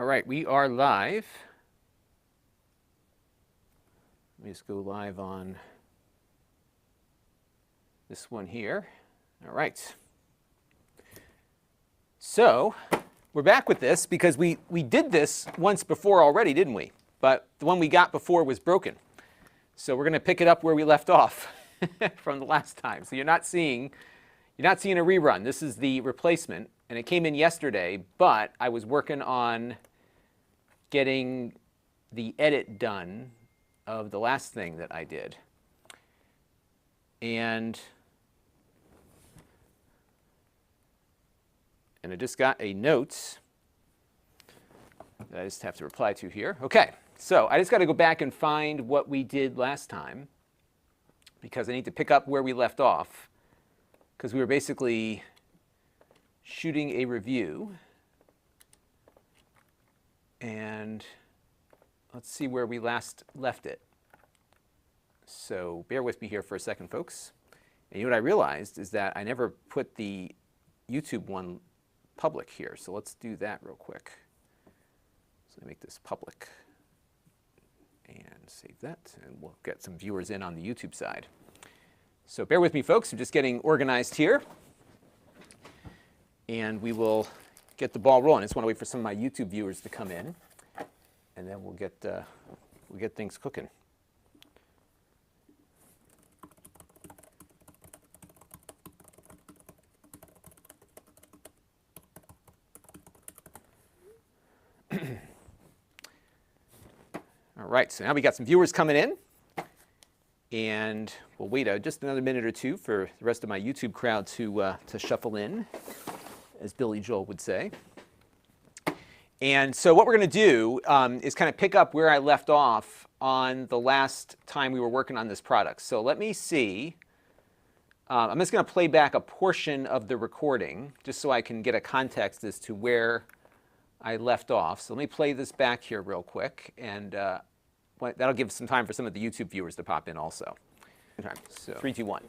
All right, we are live. Let me just go live on this one here. All right. So we're back with this because we did this once before already, didn't we? But the one we got before was broken. So we're going to pick it up where we left off from the last time. So you're not seeing a rerun. This is the replacement, and it came in yesterday, but I was working on getting the edit done of the last thing that I did. And I just got a note that I just have to reply to here. Okay, so I just got to go back and find what we did last time because I need to pick up where we left off because we were basically shooting a review. And let's see where we last left it. So bear with me here for a second, folks. And you know what I realized is that I never put the YouTube one public here. So let's do that real quick. So I make this public and save that, and we'll get some viewers in on the YouTube side. So bear with me, folks. I'm just getting organized here, and we will get the ball rolling. I just want to wait for some of my YouTube viewers to come in, and then we'll get things cooking. All right, so now we got some viewers coming in, and we'll wait just another minute or two for the rest of my YouTube crowd to shuffle in, as Billy Joel would say. And so what we're going to do is kind of pick up where I left off on the last time we were working on this product. So let me see. I'm just going to play back a portion of the recording just so I can get a context as to where I left off. So let me play this back here real quick, and that'll give some time for some of the YouTube viewers to pop in also. Okay, so 3, 2, 1.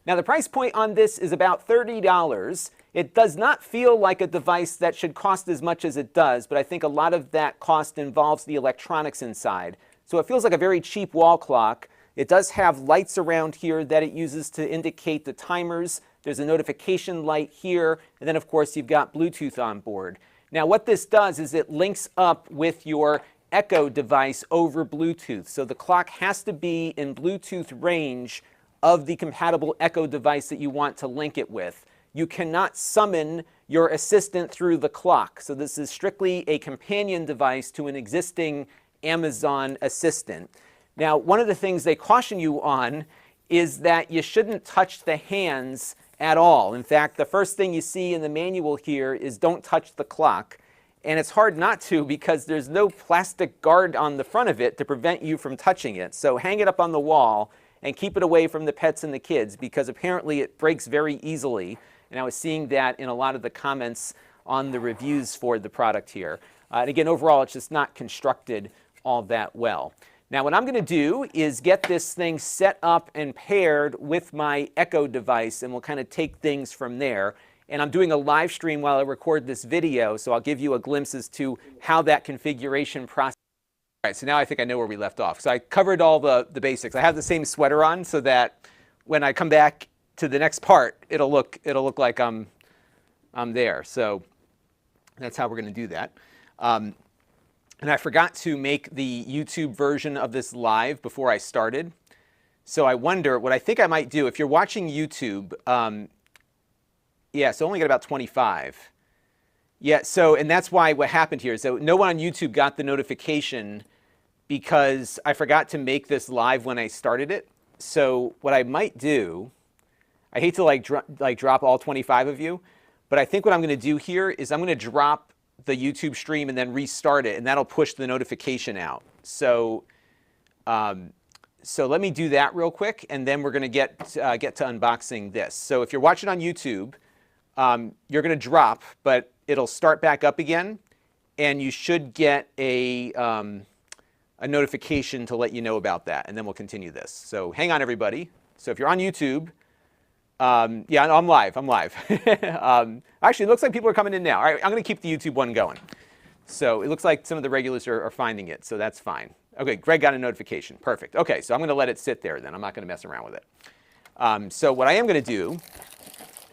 Now the price point on this is about $30. It does not feel like a device that should cost as much as it does, but I think a lot of that cost involves the electronics inside. So it feels like a very cheap wall clock. It does have lights around here that it uses to indicate the timers. There's a notification light here, and then of course you've got Bluetooth on board. Now what this does is it links up with your Echo device over Bluetooth. So the clock has to be in Bluetooth range of the compatible Echo device that you want to link it with. You cannot summon your assistant through the clock. So this is strictly a companion device to an existing Amazon assistant. Now, one of the things they caution you on is that you shouldn't touch the hands at all. In fact, the first thing you see in the manual here is don't touch the clock. And it's hard not to because there's no plastic guard on the front of it to prevent you from touching it. So hang it up on the wall and keep it away from the pets and the kids because apparently it breaks very easily. And I was seeing that in a lot of the comments on the reviews for the product here. And again, overall, it's just not constructed all that well. Now, what I'm going to do is get this thing set up and paired with my Echo device, and we'll kind of take things from there. And I'm doing a live stream while I record this video, so I'll give you a glimpse as to how that configuration process. All right, so now I think I know where we left off. So I covered all the basics. I have the same sweater on so that when I come back to the next part, it'll look like I'm there. So that's how we're going to do that. And I forgot to make the YouTube version of this live before I started. So I wonder, what I think I might do, if you're watching YouTube, yeah, so I only got about 25. Yeah, so, and that's why what happened here is that no one on YouTube got the notification because I forgot to make this live when I started it. So what I might do, I hate to drop all 25 of you, but I think what I'm going to do here is I'm going to drop the YouTube stream and then restart it, and that'll push the notification out. So, so let me do that real quick, and then we're going to get to unboxing this. So if you're watching on YouTube, you're going to drop, but it'll start back up again, and you should get a notification to let you know about that, and then we'll continue this. So hang on, everybody. So if you're on YouTube, yeah, I'm live. Actually, it looks like people are coming in now. All right, I'm going to keep the YouTube one going. So it looks like some of the regulars are finding it, so that's fine. Okay, Greg got a notification. Perfect. Okay, so I'm going to let it sit there then. I'm not going to mess around with it. So what I am going to do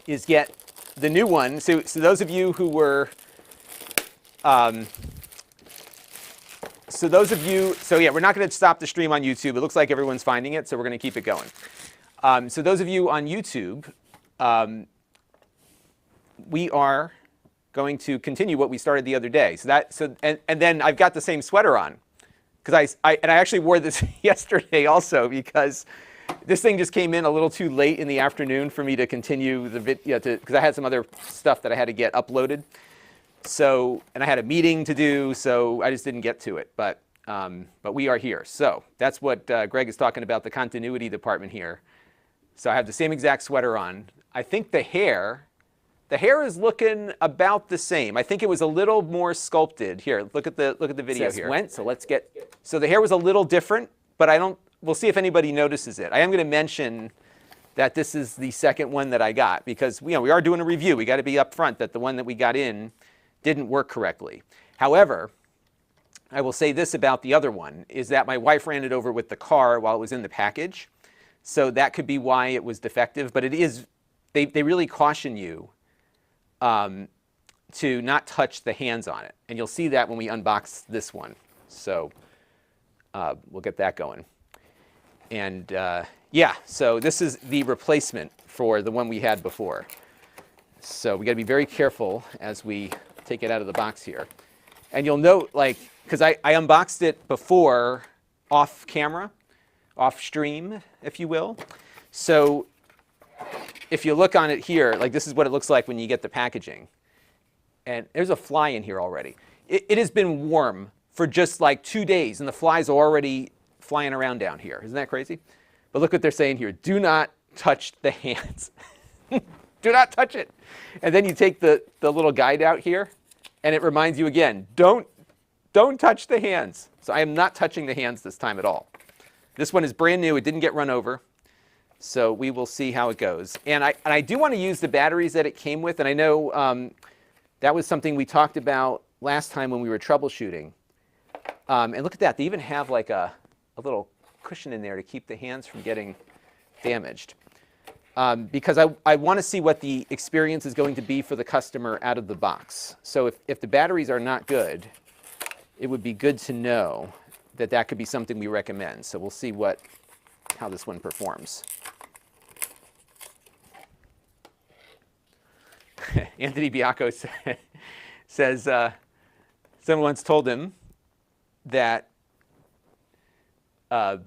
is get the new one. So those of you who were, so yeah, we're not going to stop the stream on YouTube. It looks like everyone's finding it, so we're going to keep it going. So those of you on YouTube, we are going to continue what we started the other day. And then I've got the same sweater on, because I actually wore this yesterday also, because this thing just came in a little too late in the afternoon for me to continue the video, because I had some other stuff that I had to get uploaded. So, and I had a meeting to do, so I just didn't get to it. But we are here. So that's what Greg is talking about, the continuity department here. So I have the same exact sweater on. I think the hair is looking about the same. I think it was a little more sculpted. Here, look at the video here. So the hair was a little different, but we'll see if anybody notices it. I am going to mention that this is the second one that I got, because we are doing a review. We got to be upfront that the one that we got in didn't work correctly. However, I will say this about the other one, is that my wife ran it over with the car while it was in the package. So that could be why it was defective, but it is, they really caution you to not touch the hands on it. And you'll see that when we unbox this one. So we'll get that going. And yeah, so this is the replacement for the one we had before. So we got to be very careful as we take it out of the box here. And you'll note, like, because I unboxed it before off camera, off stream, if you will. So if you look on it here, like this is what it looks like when you get the packaging. And there's a fly in here already. It has been warm for just like 2 days, and the flies are already flying around down here. Isn't that crazy? But look what they're saying here. Do not touch the hands. Do not touch it. And then you take the little guide out here, and it reminds you again, don't touch the hands. So I am not touching the hands this time at all. This one is brand new. It didn't get run over. So we will see how it goes. And I do want to use the batteries that it came with. And I know that was something we talked about last time when we were troubleshooting. And look at that. They even have like a little cushion in there to keep the hands from getting damaged. Because I want to see what the experience is going to be for the customer out of the box. So if the batteries are not good, it would be good to know that could be something we recommend. So we'll see how this one performs. Anthony Biacco says someone once told him that time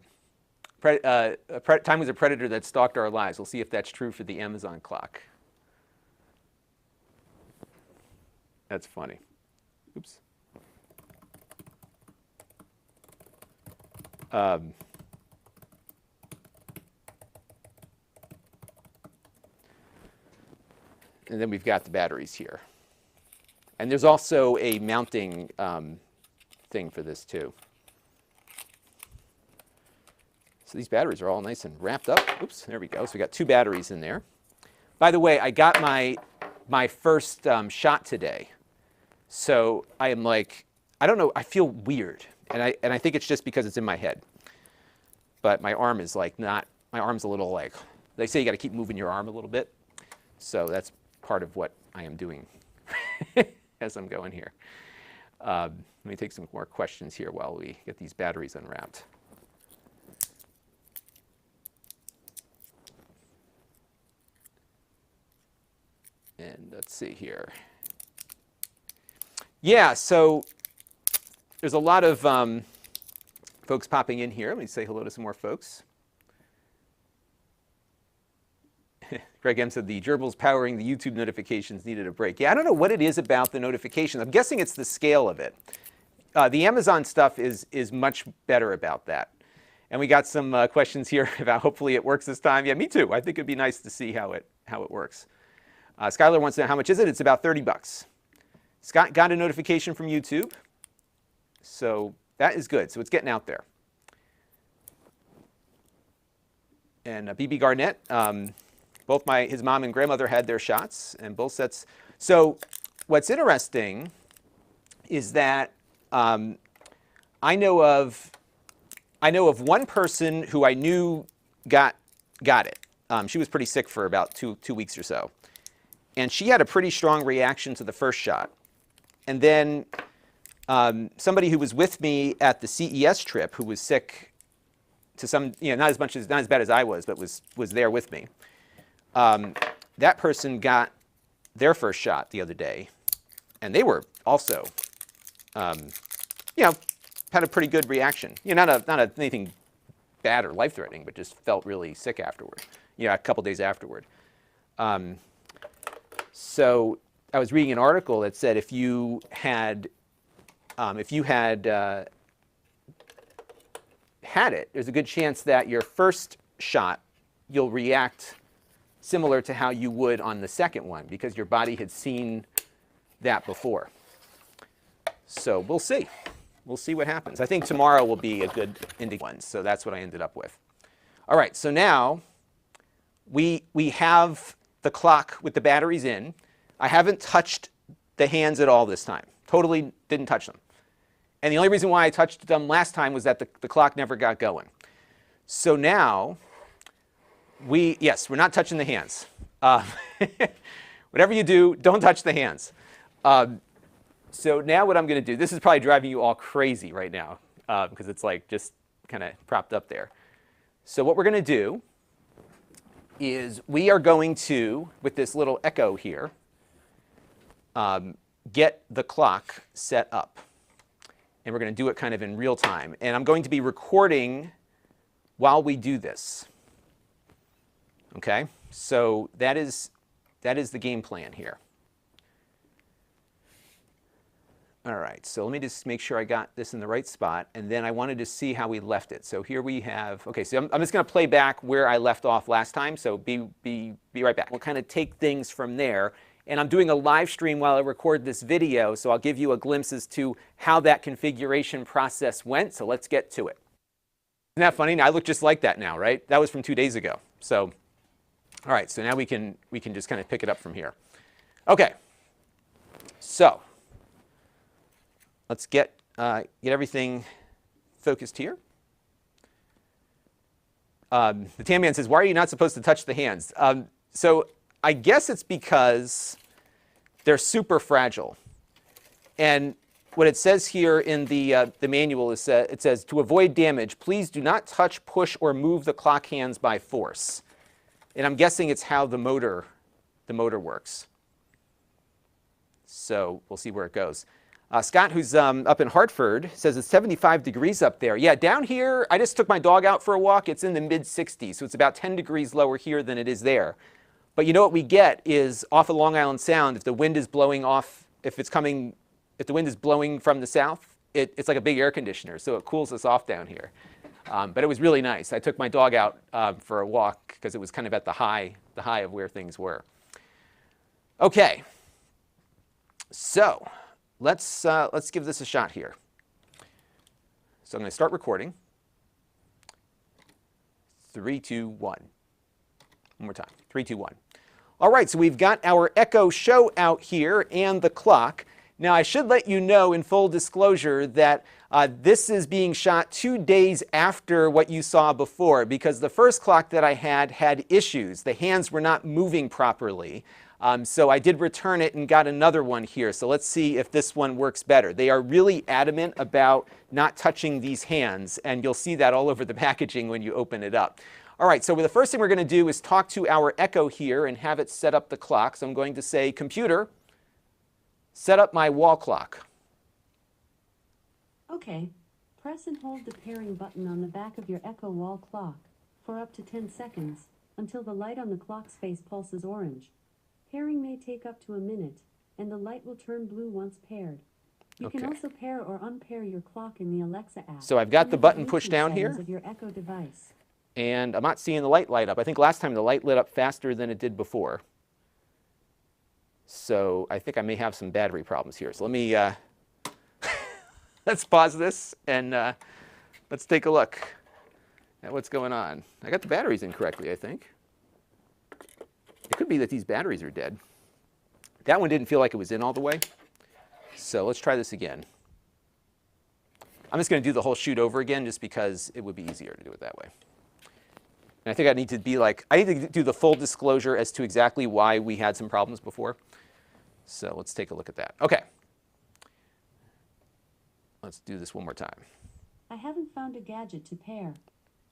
was a predator that stalked our lives. We'll see if that's true for the Amazon clock. That's funny. Oops. And then we've got the batteries here. And there's also a mounting thing for this too. So these batteries are all nice and wrapped up. Oops, there we go. So we got 2 batteries in there. By the way, I got my first shot today. So I am like, I don't know, I feel weird. And I think it's just because it's in my head. But my arm is like my arm's a little like, they say you got to keep moving your arm a little bit. So that's part of what I am doing as I'm going here. Let me take some more questions here while we get these batteries unwrapped. And let's see here. Yeah, so there's a lot of folks popping in here. Let me say hello to some more folks. Greg M said the gerbils powering the YouTube notifications needed a break. Yeah, I don't know what it is about the notifications. I'm guessing it's the scale of it. The Amazon stuff is much better about that. And we got some questions here about hopefully it works this time. Yeah, me too. I think it'd be nice to see how it works. Skylar wants to know how much is it? It's about $30. Scott got a notification from YouTube. So that is good. So it's getting out there. And BB Garnett, both his mom and grandmother had their shots, and both sets. So what's interesting is that I know of one person who I knew got it. She was pretty sick for about two weeks or so, and she had a pretty strong reaction to the first shot. And then somebody who was with me at the CES trip, who was sick to some, not as bad as I was, but was there with me. That person got their first shot the other day, and they were also, had a pretty good reaction. Not anything bad or life-threatening, but just felt really sick afterward. A couple days afterward. So I was reading an article that said if you had had it, there's a good chance that your first shot you'll react similar to how you would on the second one because your body had seen that before. So we'll see. We'll see what happens. I think tomorrow will be a good one, so that's what I ended up with. All right, so now we have the clock with the batteries in. I haven't touched the hands at all this time. Totally didn't touch them. And the only reason why I touched them last time was that the clock never got going. So now, we're not touching the hands. Whatever you do, don't touch the hands. So now what I'm going to do, this is probably driving you all crazy right now because it's like just kind of propped up there. So what we're going to do is we are going to, with this little echo here, get the clock set up. And we're going to do it kind of in real time. And I'm going to be recording while we do this. Okay? So that is the game plan here. All right, so let me just make sure I got this in the right spot, and then I wanted to see how we left it. So here we have, okay, so I'm just going to play back where I left off last time, so be right back. We'll kind of take things from there, and I'm doing a live stream while I record this video, so I'll give you a glimpse as to how that configuration process went, so let's get to it. Isn't that funny? I look just like that now, right? That was from 2 days ago. So, all right, so now we can just kind of pick it up from here. Okay, so let's get everything focused here. The Tan Man says, why are you not supposed to touch the hands? So I guess it's because they're super fragile. And what it says here in the manual is it says, to avoid damage, please do not touch, push, or move the clock hands by force. And I'm guessing it's how the motor works. So we'll see where it goes. Scott, who's up in Hartford, says it's 75 degrees up there. Yeah, down here, I just took my dog out for a walk. It's in the mid-60s, so it's about 10 degrees lower here than it is there. But you know what we get is off of Long Island Sound, if the wind is blowing off, if the wind is blowing from the south, it's like a big air conditioner, so it cools us off down here. But it was really nice. I took my dog out for a walk because it was kind of at the high of where things were. Okay, so let's give this a shot here. So I'm going to start recording. 3, 2, 1. One more time. 3, 2, 1. All right, so we've got our Echo Show out here and the clock. Now, I should let you know in full disclosure that this is being shot 2 days after what you saw before because the first clock that I had issues. The hands were not moving properly. So I did return it and got another one here. So let's see if this one works better. They are really adamant about not touching these hands, and you'll see that all over the packaging when you open it up. All right, so the first thing we're going to do is talk to our Echo here and have it set up the clock. So I'm going to say, computer, set up my wall clock. Okay. Press and hold the pairing button on the back of your Echo wall clock for up to 10 seconds until the light on the clock's face pulses orange. Pairing may take up to a minute, and the light will turn blue once paired. You can also pair or unpair your clock in the Alexa app. So I've got the button pushed down here, of your Echo device. And I'm not seeing the light light up. I think last time the light lit up faster than it did before. So I think I may have some battery problems here. So let me, let's pause this and let's take a look at what's going on. I got the batteries in correctly, I think. It could be that these batteries are dead. That one didn't feel like it was in all the way. So let's try this again. I'm just going to do the whole shoot over again just because it would be easier to do it that way. And I think I need to do the full disclosure as to exactly why we had some problems before. So let's take a look at that. Okay. Let's do this one more time. I haven't found a gadget to pair.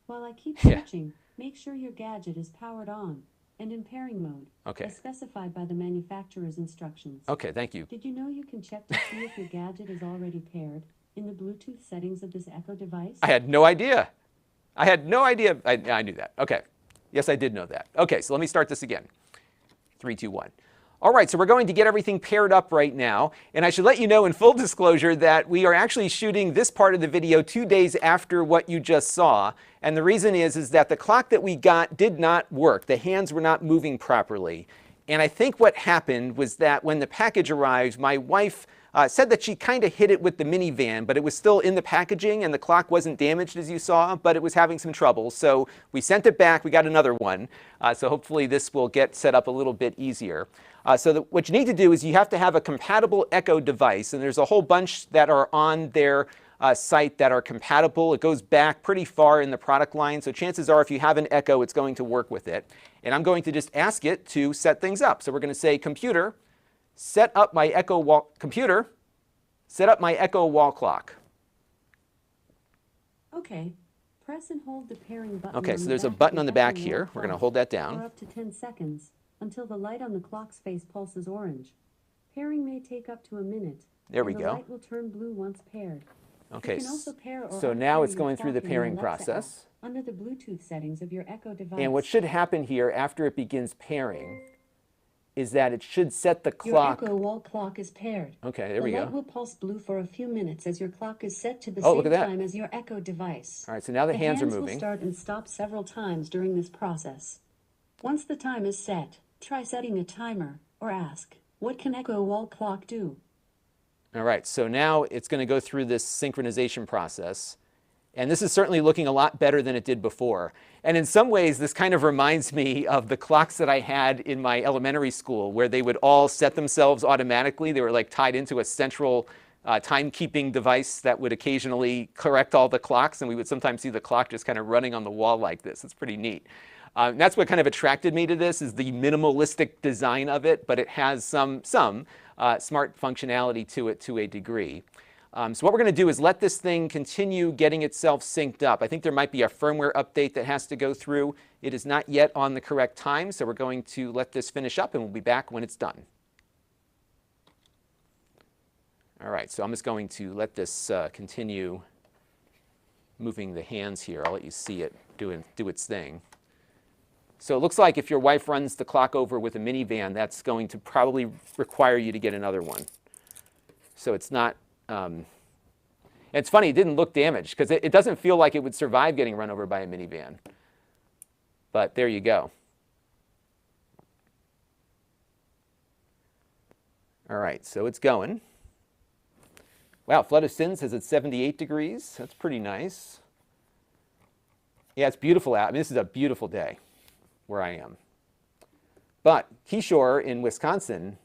While I keep Yeah. searching, make sure your gadget is powered on and in pairing mode, Okay. as specified by the manufacturer's instructions. Okay, thank you. Did you know you can check to see if your gadget is already paired in the Bluetooth settings of this Echo device? I had no idea. I had no idea. I knew that. Okay. Yes, I did know that. Okay, so let me start this again. 3, 2, 1. All right, so we're going to get everything paired up right now. And I should let you know in full disclosure that we are actually shooting this part of the video 2 days after what you just saw. And the reason is that the clock that we got did not work. The hands were not moving properly. And I think what happened was that when the package arrived, my wife said that she kind of hit it with the minivan, but it was still in the packaging and the clock wasn't damaged as you saw, but it was having some trouble. So we sent it back, we got another one. So hopefully this will get set up a little bit easier. What you need to do is you have to have a compatible Echo device, and there's a whole bunch that are on their site that are compatible. It goes back pretty far in the product line, so chances are if you have an Echo, it's going to work with it. And I'm going to just ask it to set things up. So we're going to say, computer, set up my Echo wall, computer, set up my Echo wall clock. Okay. Press and hold the pairing button. Okay, on so the there's a back of button the on the Echo back wall here. We're going to clock hold that for down. up to 10 seconds until the light on the clock's face pulses orange. Pairing may take up to a minute. There we and go. The light will turn blue once paired. Okay, You can also pair or so now unpair it's your going through the clock in your pairing Alexa process. app under the Bluetooth settings of your Echo device. And what should happen here after it begins pairing is that it should set the Your clock. Echo wall clock is paired. Okay, there we The light go. will pulse blue for a few minutes as your clock is set to the Oh, look same at that. time as your Echo device. All right, so now the hands are will moving. start and stop several times during this process. Once the time is set, try setting a timer or ask, what can Echo wall clock do? All right, so now it's going to go through this synchronization process. And this is certainly looking a lot better than it did before. And in some ways, this kind of reminds me of the clocks that I had in my elementary school, where they would all set themselves automatically. They were like tied into a central timekeeping device that would occasionally correct all the clocks. And we would sometimes see the clock just kind of running on the wall like this. It's pretty neat. That's what kind of attracted me to this, is the minimalistic design of it, but it has some smart functionality to it to a degree. So what we're going to do is let this thing continue getting itself synced up. I think there might be a firmware update that has to go through. It is not yet on the correct time, so we're going to let this finish up and we'll be back when it's done. All right, so I'm just going to let this continue moving the hands here. I'll let you see it do its thing. So it looks like if your wife runs the clock over with a minivan, that's going to probably require you to get another one. So it's not, it's funny, it didn't look damaged because it doesn't feel like it would survive getting run over by a minivan. But there you go. All right, so it's going. Wow, Flood of Sin says it's 78 degrees. That's pretty nice. Yeah, it's beautiful out. I mean, this is a beautiful day where I am. But Keyshore in Wisconsin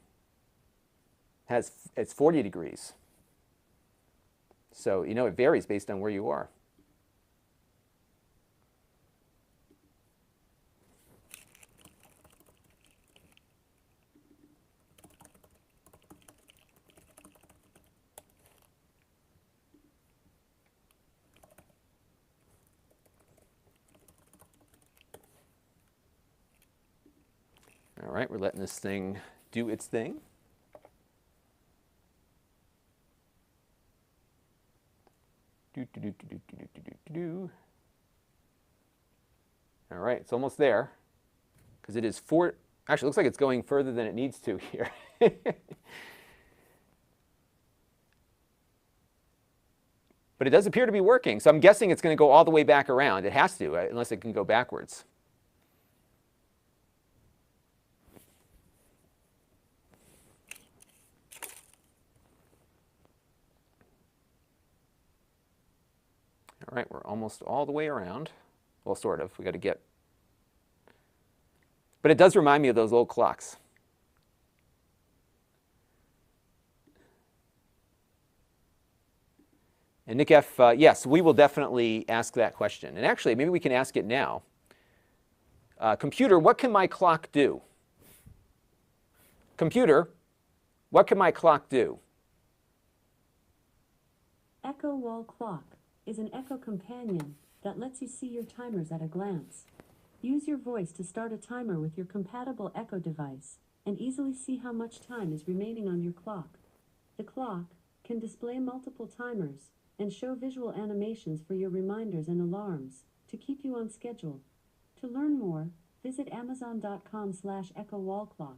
it's 40 degrees. So, you know, it varies based on where you are. All right, we're letting this thing do its thing. All right, it's almost there because it is actually, it looks like it's going further than it needs to here. But it does appear to be working, so I'm guessing it's going to go all the way back around. It has to, unless it can go backwards. All right, we're almost all the way around. Well, sort of. We got to get. But it does remind me of those old clocks. And Nick F, yes, we will definitely ask that question. And actually, maybe we can ask it now. Computer, what can my clock do? Computer, what can my clock do? Echo Wall Clock is an Echo companion that lets you see your timers at a glance. Use your voice to start a timer with your compatible Echo device and easily see how much time is remaining on your clock. The clock can display multiple timers and show visual animations for your reminders and alarms to keep you on schedule. To learn more, visit amazon.com/EchoWallClock.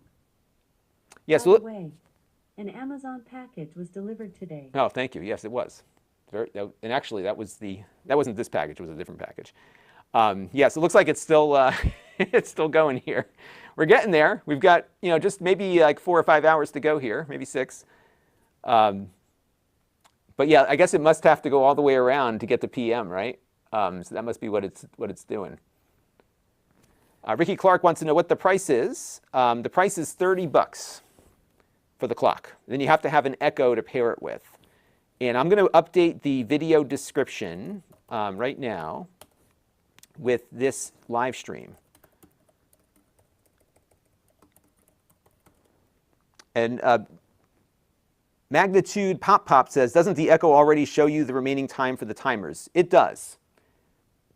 Yes. By the way, an Amazon package was delivered today. Oh, thank you. Yes, it was. And actually, that wasn't this package. It was a different package. Yes, it looks like it's still it's still going here. We're getting there. We've got just maybe like 4 or 5 hours to go here, maybe 6. But yeah, I guess it must have to go all the way around to get to PM, right? So that must be what it's doing. Ricky Clark wants to know what the price is. The price is $30 for the clock. Then you have to have an Echo to pair it with. And I'm going to update the video description right now with this live stream. And Magnitude Pop says, doesn't the Echo already show you the remaining time for the timers? It does.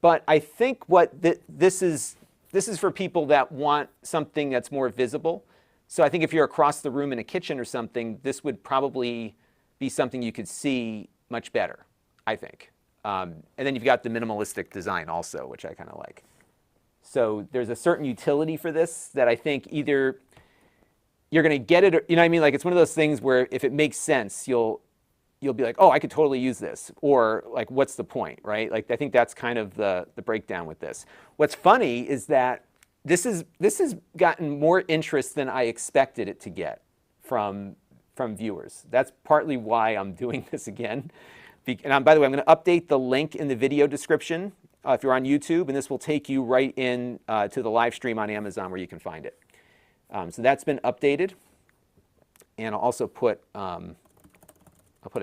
But I think what this is for people that want something that's more visible. So I think if you're across the room in a kitchen or something, this would probably be something you could see much better, I think. And then you've got the minimalistic design also, which I kind of like. So there's a certain utility for this that I think either you're going to get it, or, you know what I mean? Like it's one of those things where if it makes sense, you'll be like, oh, I could totally use this. Or like, what's the point, right? Like I think that's kind of the breakdown with this. What's funny is that this has gotten more interest than I expected it to get from viewers. That's partly why I'm doing this again. And by the way, I'm going to update the link in the video description if you're on YouTube, and this will take you right in to the live stream on Amazon where you can find it. So that's been updated, and I'll also put a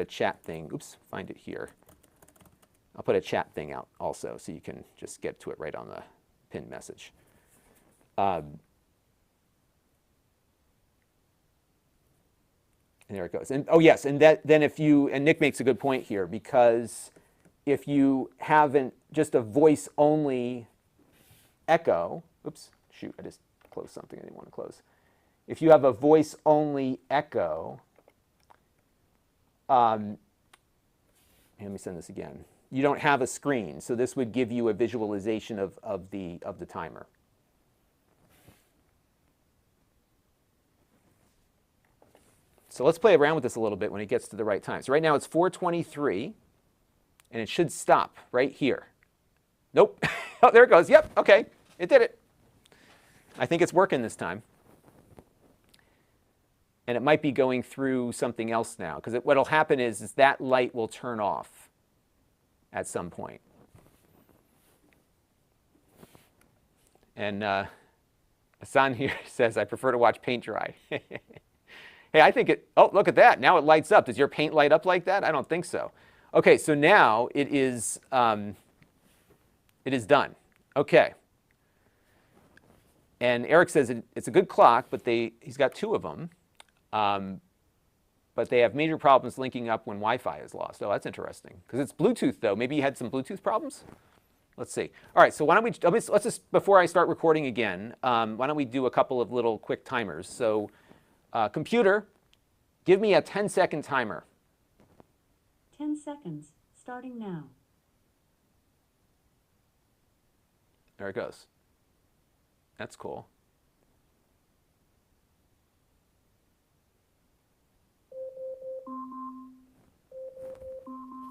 chat thing. Oops, find it here. I'll put a chat thing out also, so you can just get to it right on the pinned message. And there it goes. And oh yes, and then and Nick makes a good point here, because if you have just a voice only Echo, oops, shoot, I just close something I didn't want to close. If you have a voice only Echo, let me send this again. You don't have a screen, so this would give you a visualization of the timer. So let's play around with this a little bit when it gets to the right time. So right now it's 4:23, and it should stop right here. Nope. Oh, there it goes. Yep. Okay, it did it. I think it's working this time. And it might be going through something else now, because what will happen is that light will turn off at some point. And Hassan here says, I prefer to watch paint dry. Hey, I think oh, look at that. Now it lights up. Does your paint light up like that? I don't think so. Okay, so now it is done. Okay. And Eric says it's a good clock, but he's got 2 of them. But they have major problems linking up when Wi-Fi is lost. Oh, that's interesting. Because it's Bluetooth, though. Maybe you had some Bluetooth problems? Let's see. All right, so why don't we, let's just, before I start recording again, why don't we do a couple of little quick timers. So computer, give me a 10-second timer. 10 seconds, starting now. There it goes. That's cool.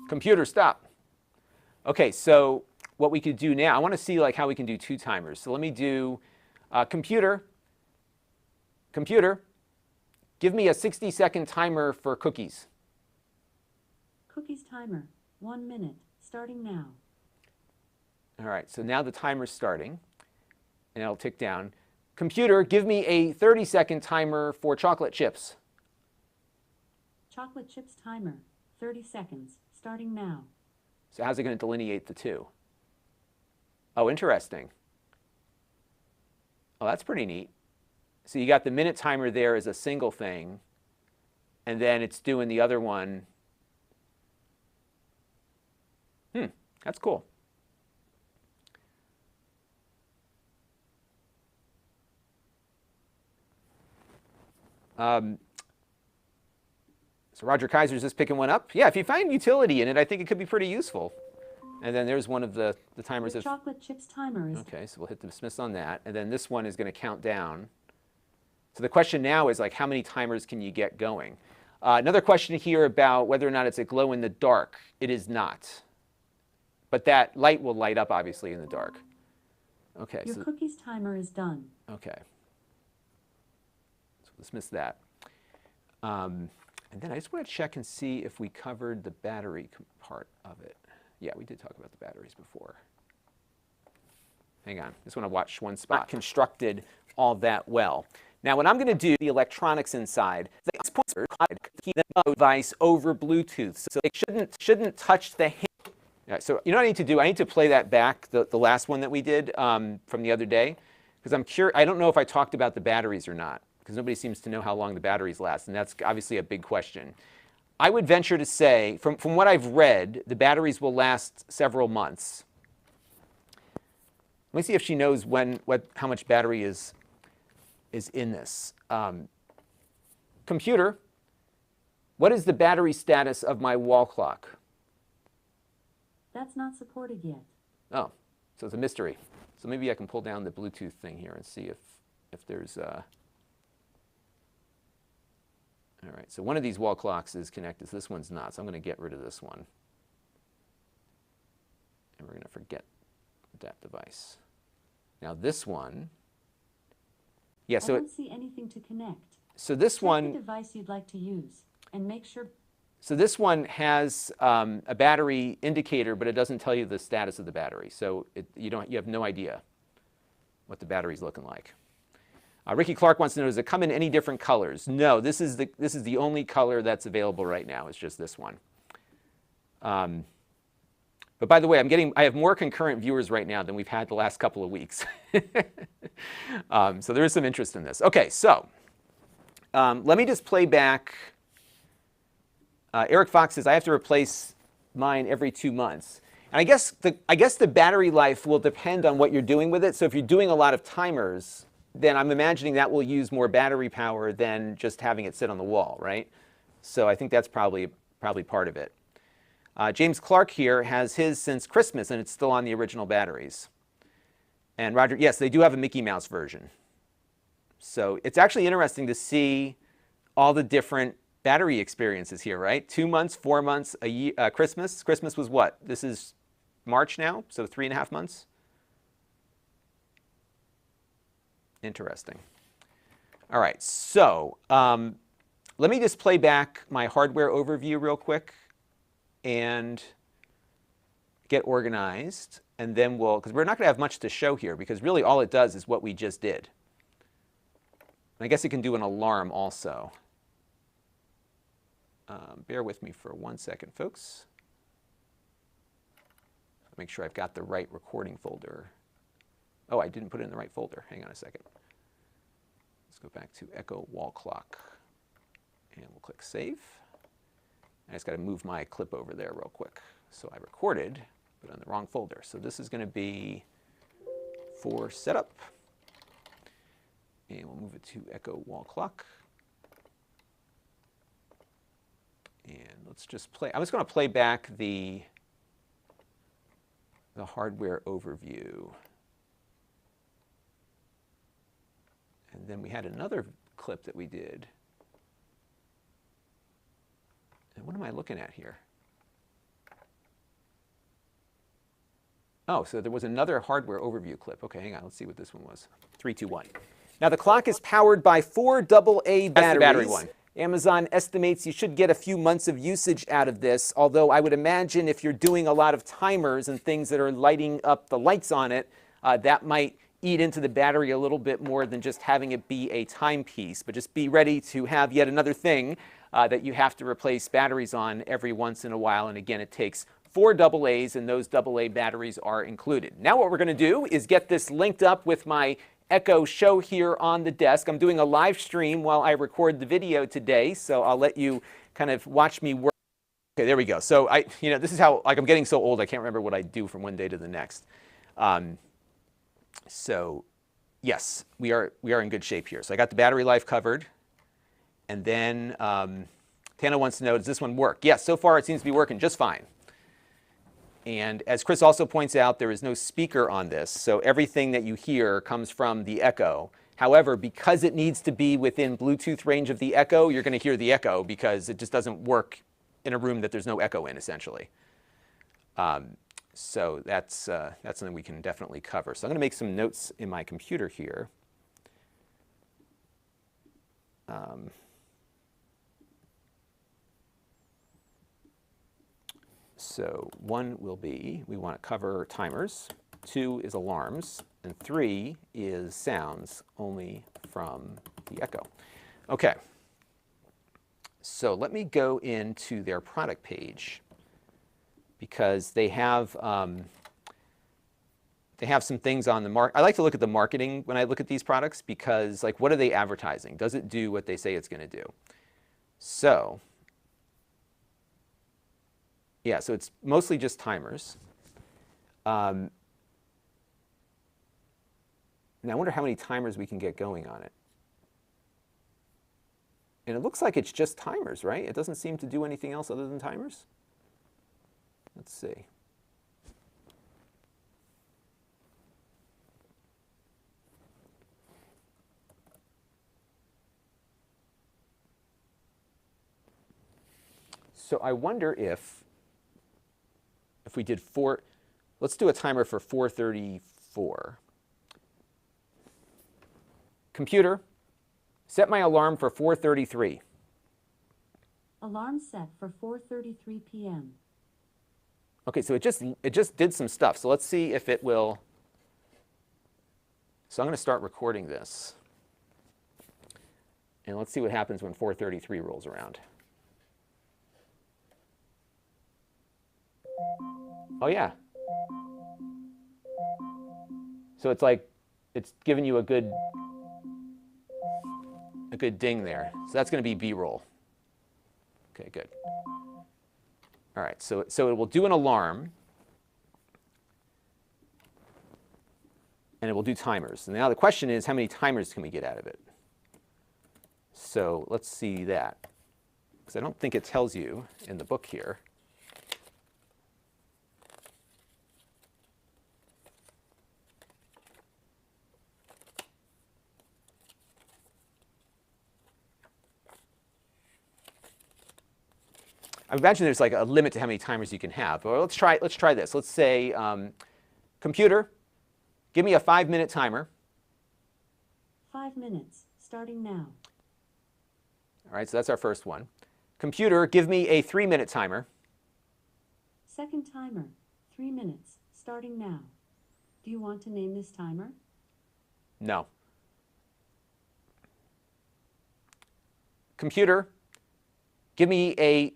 Computer, stop. Okay, so what we could do now, I want to see like how we can do 2 timers. So let me do computer, give me a 60-second timer for cookies. Cookies timer, 1 minute, starting now. All right, so now the timer's starting, and it'll tick down. Computer, give me a 30-second timer for chocolate chips. Chocolate chips timer, 30 seconds, starting now. So how's it going to delineate the two? Oh, interesting. Oh, that's pretty neat. So you got the minute timer there as a single thing, and then it's doing the other one. That's cool. So Roger Kaiser's just picking one up. Yeah, if you find utility in it, I think it could be pretty useful. And then there's one of the timers. The chocolate chips timer is... Okay, so we'll hit the dismiss on that. And then this one is going to count down. So the question now is, like, how many timers can you get going? Another question here about whether or not it's a glow in the dark. It is not. But that light will light up, obviously, in the dark. Okay. Your cookies timer is done. Okay. So we'll dismiss that. And then I just want to check and see if we covered the battery part of it. Yeah, we did talk about the batteries before. Hang on. Just want to watch one spot. Not constructed all that well. Now, what I'm going to do, the electronics inside, the device over Bluetooth, so they shouldn't touch the hand. Yeah, so you know what I need to do? I need to play that back, the last one that we did from the other day, because I'm curious. I don't know if I talked about the batteries or not, because nobody seems to know how long the batteries last, and that's obviously a big question. I would venture to say, from what I've read, the batteries will last several months. Let me see if she knows how much battery is in this. Computer, what is the battery status of my wall clock? That's not supported yet. Oh, so it's a mystery. So maybe I can pull down the Bluetooth thing here and see if there's... All right, so one of these wall clocks is connected. So this one's not, so I'm going to get rid of this one. And we're going to forget that device. Now this one... Yeah, so I don't see anything to connect. So this one... Check the device you'd like to use and make sure... So this one has a battery indicator, but it doesn't tell you the status of the battery. So you have no idea what the battery's looking like. Ricky Clark wants to know, does it come in any different colors? No, this is the only color that's available right now. It's just this one. But by the way, I have more concurrent viewers right now than we've had the last couple of weeks. So there is some interest in this. Okay, so let me just play back. Eric Fox says, I have to replace mine every 2 months. And I guess the battery life will depend on what you're doing with it. So if you're doing a lot of timers, then I'm imagining that will use more battery power than just having it sit on the wall, right? So I think that's probably part of it. James Clark here has his since Christmas, and it's still on the original batteries. And Roger, yes, they do have a Mickey Mouse version. So it's actually interesting to see all the different battery experiences here, right? 2 months, 4 months, a year, Christmas. Christmas was what? This is March now, so 3.5 months. Interesting. All right, so let me just play back my hardware overview real quick and get organized, and then because we're not going to have much to show here, because really all it does is what we just did. And I guess it can do an alarm also. Bear with me for 1 second, folks. Make sure I've got the right recording folder. Oh, I didn't put it in the right folder. Hang on a second. Let's go back to Echo Wall Clock. And we'll click Save. I just got to move my clip over there real quick. So I recorded, but on the wrong folder. So this is going to be for setup. And we'll move it to Echo Wall Clock. And let's just play. I'm just going to play back the hardware overview. And then we had another clip that we did. And what am I looking at here? Oh, so there was another hardware overview clip. Okay, hang on. Let's see what this one was. 3, 2, 1. Now the clock is powered by 4 AA batteries. That's the battery one. Amazon estimates you should get a few months of usage out of this, although I would imagine if you're doing a lot of timers and things that are lighting up the lights on it, that might eat into the battery a little bit more than just having it be a timepiece. But just be ready to have yet another thing that you have to replace batteries on every once in a while. And again, it takes 4 AA's, and those AA batteries are included. Now what we're going to do is get this linked up with my Echo Show here on the desk. I'm doing a live stream while I record the video today, so I'll let you kind of watch me work. Okay, there we go. So this is how, like, I'm getting so old I can't remember what I do from one day to the next. So yes, we are in good shape here. So I got the battery life covered. And then Tana wants to know, does this one work? Yes, so far it seems to be working just fine. And as Chris also points out, there is no speaker on this, so everything that you hear comes from the Echo. However, because it needs to be within Bluetooth range of the Echo, you're going to hear the Echo because it just doesn't work in a room that there's no Echo in, essentially. So that's something we can definitely cover. So I'm going to make some notes in my computer here. So 1 will be, we want to cover timers, 2 is alarms, and 3 is sounds only from the Echo. Okay, so let me go into their product page because they have some things on the market. I like to look at the marketing when I look at these products because, like, what are they advertising? Does it do what they say it's going to do? So yeah, so it's mostly just timers. Now I wonder how many timers we can get going on it. And it looks like it's just timers, right? It doesn't seem to do anything else other than timers. Let's see. So I wonder if we did 4, let's do a timer for 4:34. Computer, set my alarm for 4:33. Alarm set for 4:33 p.m. Okay, so it just did some stuff. So let's see if it will. So I'm going to start recording this. And let's see what happens when 4:33 rolls around. Oh yeah. So it's like it's giving you a good ding there. So that's going to be B-roll. Okay, good. All right, so it will do an alarm, and it will do timers. And now the question is, how many timers can we get out of it? So let's see that, because I don't think it tells you in the book here. I imagine there's like a limit to how many timers you can have. But let's try this. Let's say, computer, give me a 5-minute timer. 5 minutes, starting now. All right, so that's our first one. Computer, give me a 3-minute timer. Second timer, 3 minutes, starting now. Do you want to name this timer? No. Computer, give me a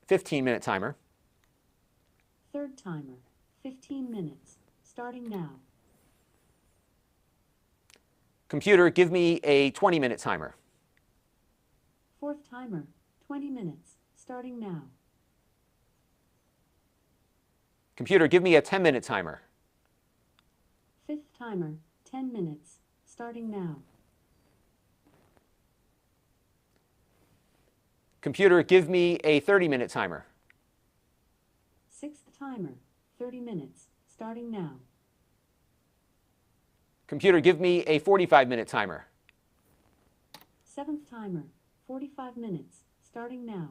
15-minute timer. Third timer, 15 minutes, starting now. Computer, give me a 20-minute timer. Fourth timer, 20 minutes, starting now. Computer, give me a 10-minute timer. Fifth timer, 10 minutes, starting now. Computer, give me a 30-minute timer. Sixth timer, 30 minutes, starting now. Computer, give me a 45-minute timer. Seventh timer, 45 minutes, starting now.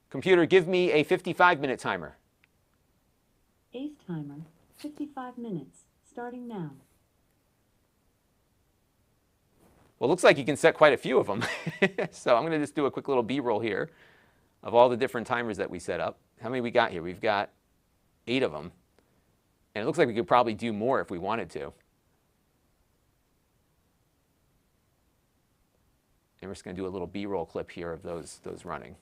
Computer, give me a 55-minute timer. Eighth timer, 55 minutes, starting now. Well, it looks like you can set quite a few of them. So I'm going to just do a quick little B-roll here of all the different timers that we set up. How many we got here? We've got 8 of them. And it looks like we could probably do more if we wanted to. And we're just going to do a little B-roll clip here of those running.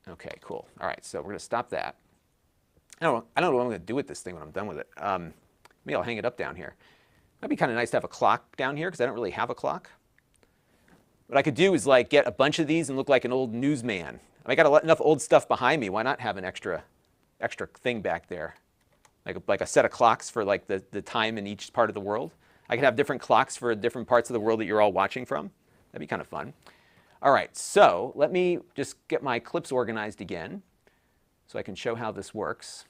Okay, cool. All right, so we're going to stop that. I don't know what I'm going to do with this thing when I'm done with it. Maybe I'll hang it up down here. It'd be kind of nice to have a clock down here because I don't really have a clock. What I could do is like get a bunch of these and look like an old newsman. I got enough old stuff behind me. Why not have an extra thing back there? Like a set of clocks for like the time in each part of the world. I could have different clocks for different parts of the world that you're all watching from. That'd be kind of fun. All right, so let me just get my clips organized again so I can show how this works.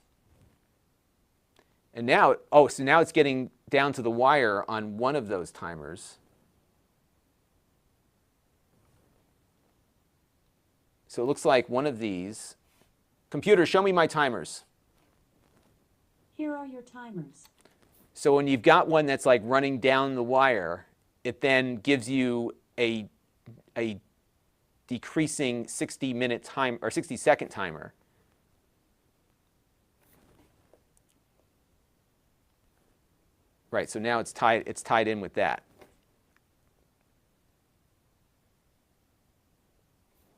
And now, so now it's getting down to the wire on one of those timers. So it looks like one of these. Computer, show me my timers. Here are your timers. So when you've got one that's like running down the wire, it then gives you a decreasing 60-minute time or 60-second timer. Right, so now it's tied in with that.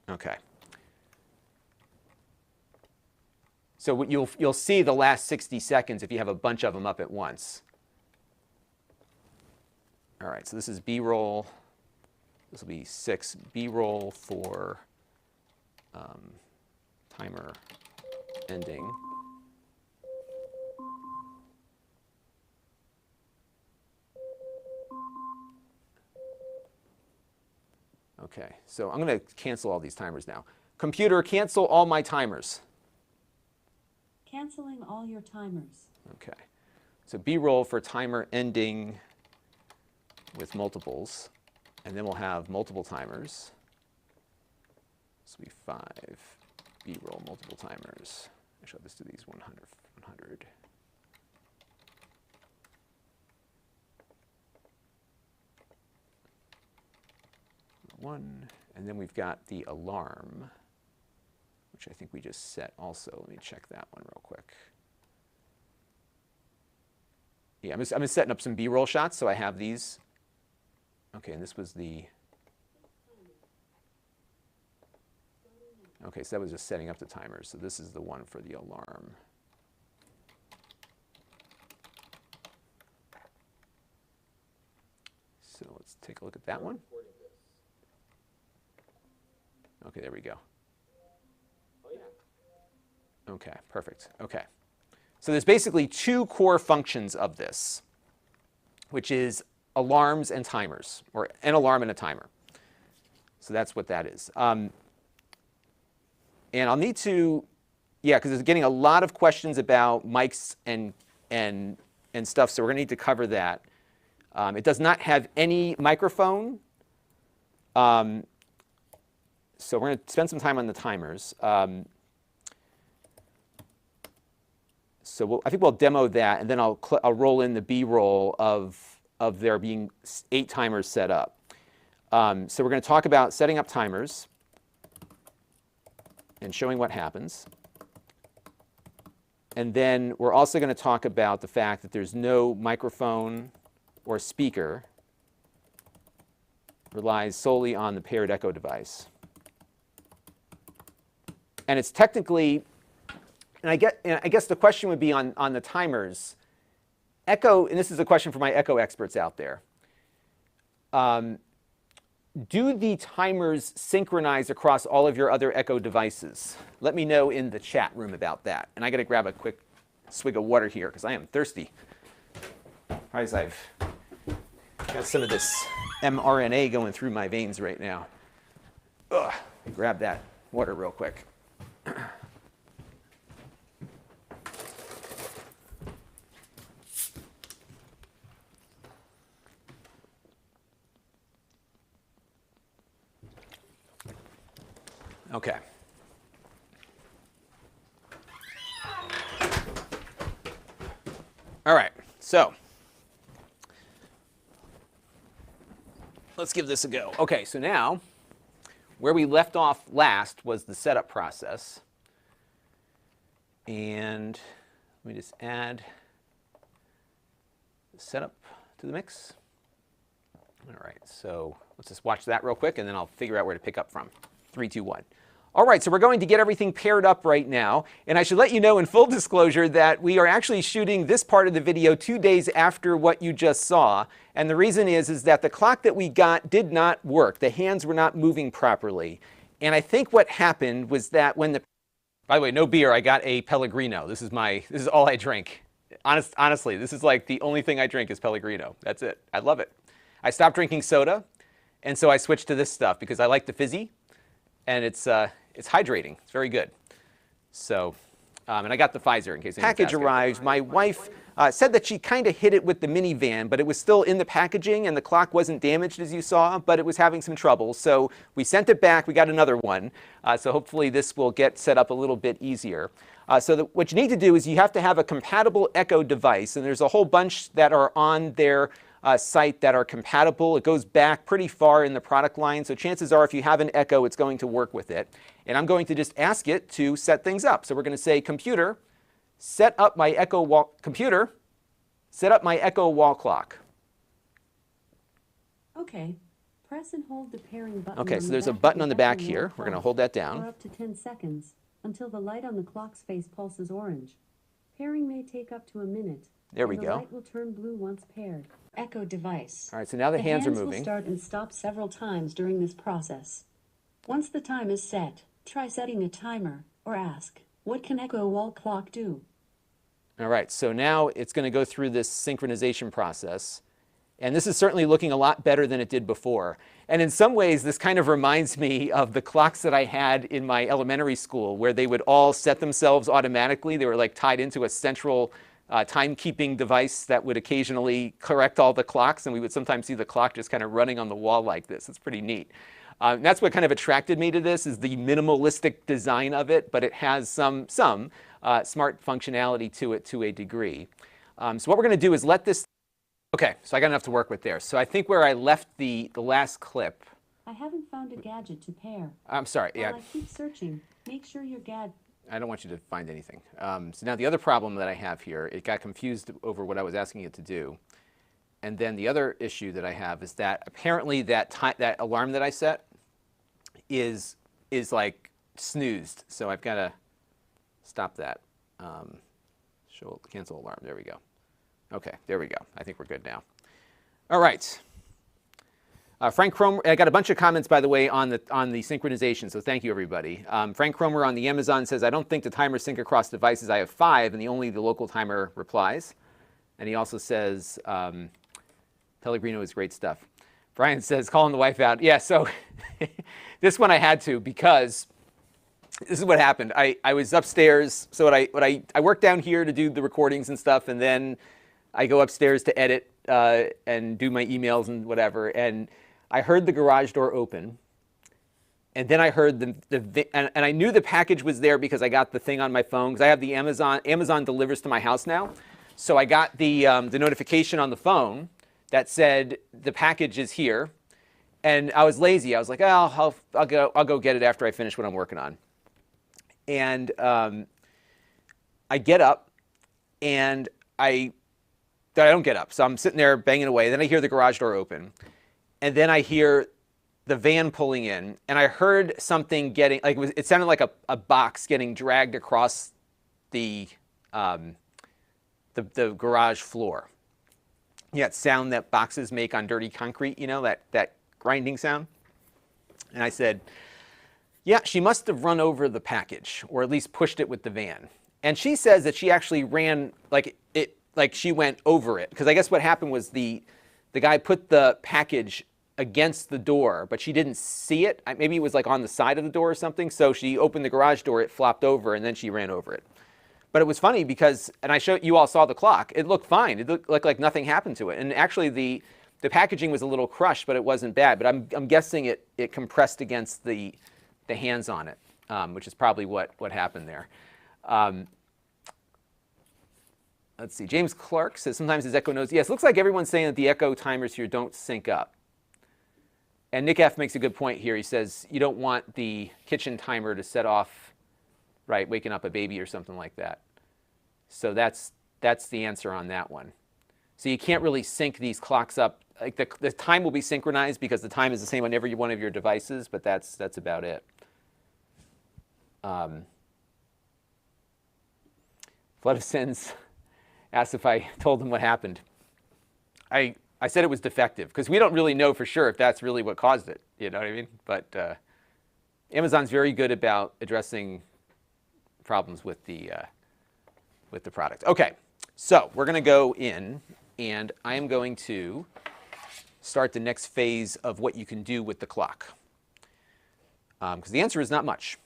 Okay. So you'll see the last 60 seconds if you have a bunch of them up at once. All right, so this is B-roll. This will be 6 B-roll for timer ending. Okay, so I'm going to cancel all these timers now. Computer, cancel all my timers. Canceling all your timers. Okay, so B-roll for timer ending with multiples, and then we'll have multiple timers. This will be 5 B-roll multiple timers. Actually, I'll just do these 100. One, and then we've got the alarm, which I think we just set also. Let me check that one real quick. Yeah, I'm just setting up some B-roll shots, so I have these. Okay, and this was the... Okay, so that was just setting up the timers. So this is the one for the alarm. So let's take a look at that one. Okay, there we go. Oh, yeah. Okay, perfect. Okay. So there's basically 2 core functions of this, which is alarms and timers, or an alarm and a timer. So that's what that is. And I'll need to, yeah, because there's getting a lot of questions about mics and stuff, so we're going to need to cover that. It does not have any microphone. So we're going to spend some time on the timers. I think we'll demo that, and then I'll roll in the B-roll of there being 8 timers set up. So we're going to talk about setting up timers and showing what happens. And then we're also going to talk about the fact that there's no microphone or speaker. It relies solely on the paired echo device. And it's technically, and I guess the question would be on the timers. Echo, and this is a question for my echo experts out there. Do the timers synchronize across all of your other echo devices? Let me know in the chat room about that. And I got to grab a quick swig of water here because I am thirsty. As I've got some of this mRNA going through my veins right now. Ugh, grab that water real quick. Okay. All right, so let's give this a go. Okay, so now where we left off last was the setup process. And let me just add the setup to the mix. All right, so let's just watch that real quick, and then I'll figure out where to pick up from. 3, 2, 1. All right, so we're going to get everything paired up right now. And I should let you know in full disclosure that we are actually shooting this part of the video 2 days after what you just saw. And the reason is that the clock that we got did not work. The hands were not moving properly. And I think what happened was that when the... By the way, no beer, I got a Pellegrino. This is all I drink. Honestly, this is like the only thing I drink is Pellegrino. That's it. I love it. I stopped drinking soda, and so I switched to this stuff because I like the fizzy, and it's hydrating. It's very good. So, and I got the Pfizer in case any package arrived. My wife said that she kind of hit it with the minivan, but it was still in the packaging, and the clock wasn't damaged as you saw, but it was having some trouble. So we sent it back. We got another one. So hopefully this will get set up a little bit easier. What you need to do is you have to have a compatible Echo device, and there's a whole bunch that are on their site that are compatible. It goes back pretty far in the product line, so chances are if you have an Echo, it's going to work with it. And I'm going to just ask it to set things up. So we're going to say, computer, set up my Echo wall clock. Okay. Press and hold the pairing button. Okay, so there's a button on the back here. We're going to hold that down. For up to 10 seconds, until the light on the clock's face pulses orange. Pairing may take up to a minute. There we go. The light will turn blue once paired. Echo device. All right, so now the hands are moving. Will start and stop several times during this process. Once the time is set, try setting a timer, or ask, what can Echo wall clock do? All right, so now it's going to go through this synchronization process. And this is certainly looking a lot better than it did before. And in some ways, this kind of reminds me of the clocks that I had in my elementary school, where they would all set themselves automatically. They were like tied into a central timekeeping device that would occasionally correct all the clocks, and we would sometimes see the clock just kind of running on the wall like this. It's pretty neat. And that's what kind of attracted me to this, is the minimalistic design of it, but it has some smart functionality to it to a degree. So what we're going to do is let this... Okay, so I got enough to work with there. So I think where I left the last clip... I haven't found a gadget to pair. I'm sorry, yeah. While I keep searching, make sure your I don't want you to find anything. So now the other problem that I have here, it got confused over what I was asking it to do. And then the other issue that I have is that apparently that alarm that I set is like snoozed. So I've got to stop that. Cancel alarm. There we go. Okay, there we go. I think we're good now. All right. Frank Cromer, I got a bunch of comments, by the way, on the synchronization, so thank you, everybody. Frank Cromer on the Amazon says, I don't think the timers sync across devices. I have 5, and only the local timer replies. And he also says, Pellegrino is great stuff. Brian says, calling the wife out. Yeah, so this one I had to, because this is what happened. I was upstairs, so I work down here to do the recordings and stuff, and then I go upstairs to edit and do my emails and whatever, and I heard the garage door open, and then I heard and I knew the package was there because I got the thing on my phone, because I have the Amazon delivers to my house now. So I got the notification on the phone that said the package is here, and I was lazy. I was like, oh, I'll go get it after I finish what I'm working on. And I get up, and I don't get up. So I'm sitting there banging away. Then I hear the garage door open. And then I hear the van pulling in. And I heard something getting, like it sounded like a box getting dragged across the garage floor. Yeah, that sound that boxes make on dirty concrete, you know, that grinding sound. And I said, yeah, she must have run over the package, or at least pushed it with the van. And she says that she actually ran, like she went over it. Because I guess what happened was the guy put the package against the door, but she didn't see it. Maybe it was like on the side of the door or something. So she opened the garage door, it flopped over, and then she ran over it. But it was funny because, and you all saw the clock, it looked fine. It looked like nothing happened to it. And actually the packaging was a little crushed, but it wasn't bad. But I'm guessing it compressed against the hands on it, which is probably what happened there. Let's see. James Clark says sometimes his Echo knows. Yes, looks like everyone's saying that the Echo timers here don't sync up. And Nick F makes a good point here. He says you don't want the kitchen timer to set off, right, waking up a baby or something like that. So that's the answer on that one. So you can't really sync these clocks up like the time will be synchronized because the time is the same on every one of your devices, but that's about it. Flood of Sins asked if I told them what happened. I said it was defective because we don't really know for sure if that's really what caused it. You know what I mean? But Amazon's very good about addressing problems with the product. Okay, so we're going to go in, and I am going to start the next phase of what you can do with the clock. Because the answer is not much.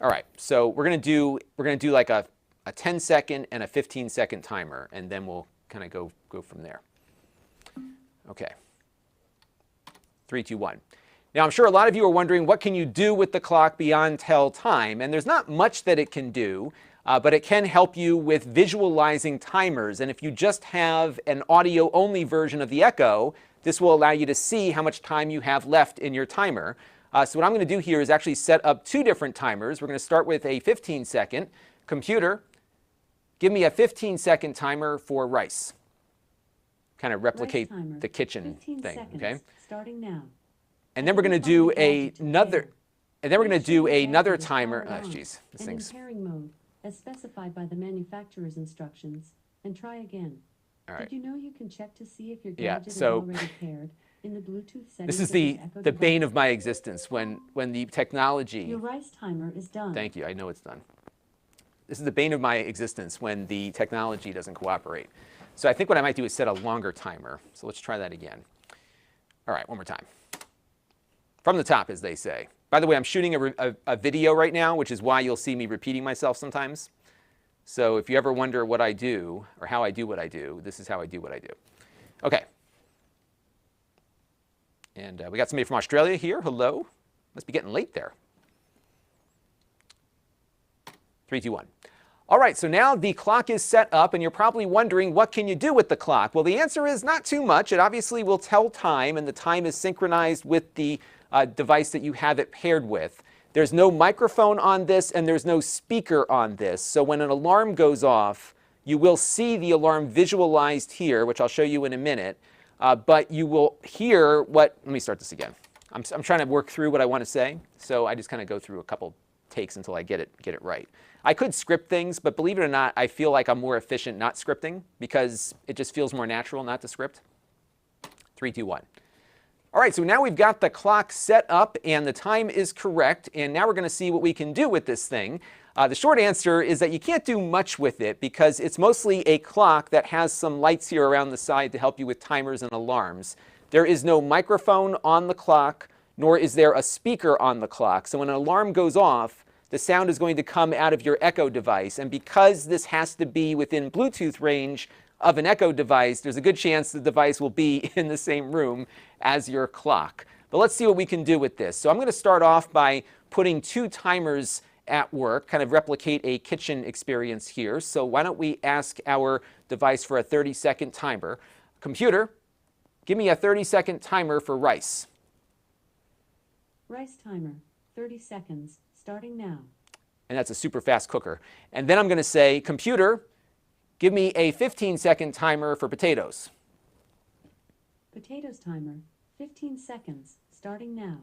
All right, so we're going to do like a 10-second and a 15-second timer, and then we'll kind of go from there. Okay. 3, 2, 1. Now, I'm sure a lot of you are wondering, what can you do with the clock beyond tell time? And there's not much that it can do, but it can help you with visualizing timers. And if you just have an audio-only version of the Echo, this will allow you to see how much time you have left in your timer. So what I'm going to do here is actually set up 2 different timers. We're going to start with a 15-second. Computer, give me a 15-second timer for rice. Kind of replicate the kitchen thing, seconds, okay? Starting now. And then we're going to do another timer. Oh, jeez, this thing's. In pairing mode, as specified by the manufacturer's instructions, and try again. All right. Did you know you can check to see if your gadget is so already paired in the Bluetooth settings? This is the bane of my existence when the technology. Your rice timer is done. Thank you. I know it's done. This is the bane of my existence when the technology doesn't cooperate. So I think what I might do is set a longer timer. So let's try that again. All right, one more time. From the top, as they say. By the way, I'm shooting a video right now, which is why you'll see me repeating myself sometimes. So if you ever wonder what I do or how I do what I do, this is how I do what I do. Okay. And we got somebody from Australia here. Hello. Must be getting late there. 3, 2, 1. All right, so now the clock is set up, and you're probably wondering, what can you do with the clock? Well, the answer is not too much. It obviously will tell time, and the time is synchronized with the device that you have it paired with. There's no microphone on this, and there's no speaker on this. So when an alarm goes off, you will see the alarm visualized here, which I'll show you in a minute. But you will hear what, let me start this again. I'm trying to work through what I want to say, so I just kind of go through a couple takes until I get it right. I could script things, but believe it or not, I feel like I'm more efficient not scripting because it just feels more natural not to script. 3, 2, 1. All right, so now we've got the clock set up and the time is correct, and now we're going to see what we can do with this thing. The short answer is that you can't do much with it because it's mostly a clock that has some lights here around the side to help you with timers and alarms. There is no microphone on the clock, nor is there a speaker on the clock. So when an alarm goes off, the sound is going to come out of your Echo device. And because this has to be within Bluetooth range of an Echo device, there's a good chance the device will be in the same room as your clock. But let's see what we can do with this. So I'm going to start off by putting 2 timers at work, kind of replicate a kitchen experience here. So why don't we ask our device for a 30-second timer. Computer, give me a 30-second timer for rice. Rice timer, 30 seconds, starting now. And that's a super fast cooker. And then I'm going to say, computer, give me a 15-second timer for potatoes. Potatoes timer, 15 seconds, starting now.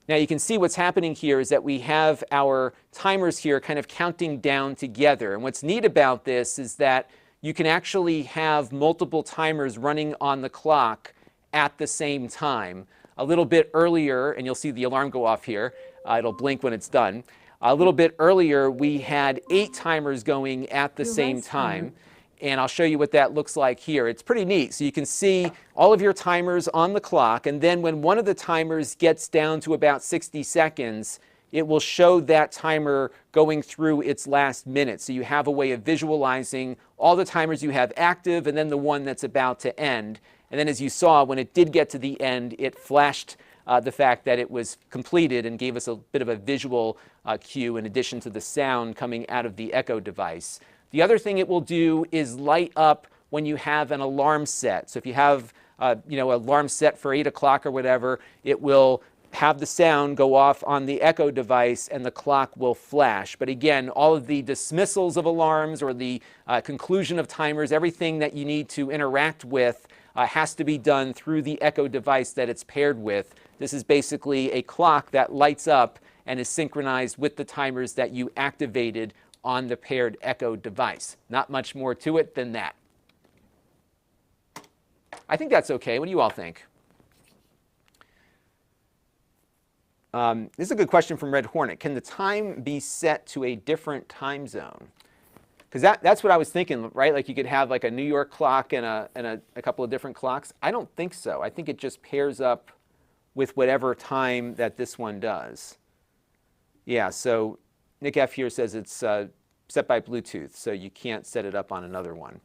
Now you can see what's happening here is that we have our timers here kind of counting down together. And what's neat about this is that you can actually have multiple timers running on the clock at the same time. A little bit earlier, and you'll see the alarm go off here. It'll blink when it's done. A little bit earlier, we had 8 timers going at the same time. And I'll show you what that looks like here. It's pretty neat. So you can see all of your timers on the clock, and then when one of the timers gets down to about 60 seconds, it will show that timer going through its last minute. So you have a way of visualizing all the timers you have active and then the one that's about to end. And then as you saw, when it did get to the end, it flashed the fact that it was completed and gave us a bit of a visual cue in addition to the sound coming out of the Echo device. The other thing it will do is light up when you have an alarm set. So if you have an alarm set for 8 o'clock or whatever, it will have the sound go off on the echo device and the clock will flash. But again, all of the dismissals of alarms or the conclusion of timers, everything that you need to interact with has to be done through the echo device that it's paired with. This is basically a clock that lights up and is synchronized with the timers that you activated on the paired echo device. Not much more to it than that. I think that's okay. What do you all think? This is a good question from Red Hornet. Can the time be set to a different time zone? Because that's what I was thinking, right? Like you could have like a New York clock and a couple of different clocks. I don't think so. I think it just pairs up with whatever time that this one does. Yeah, so Nick F here says it's set by Bluetooth, so you can't set it up on another one.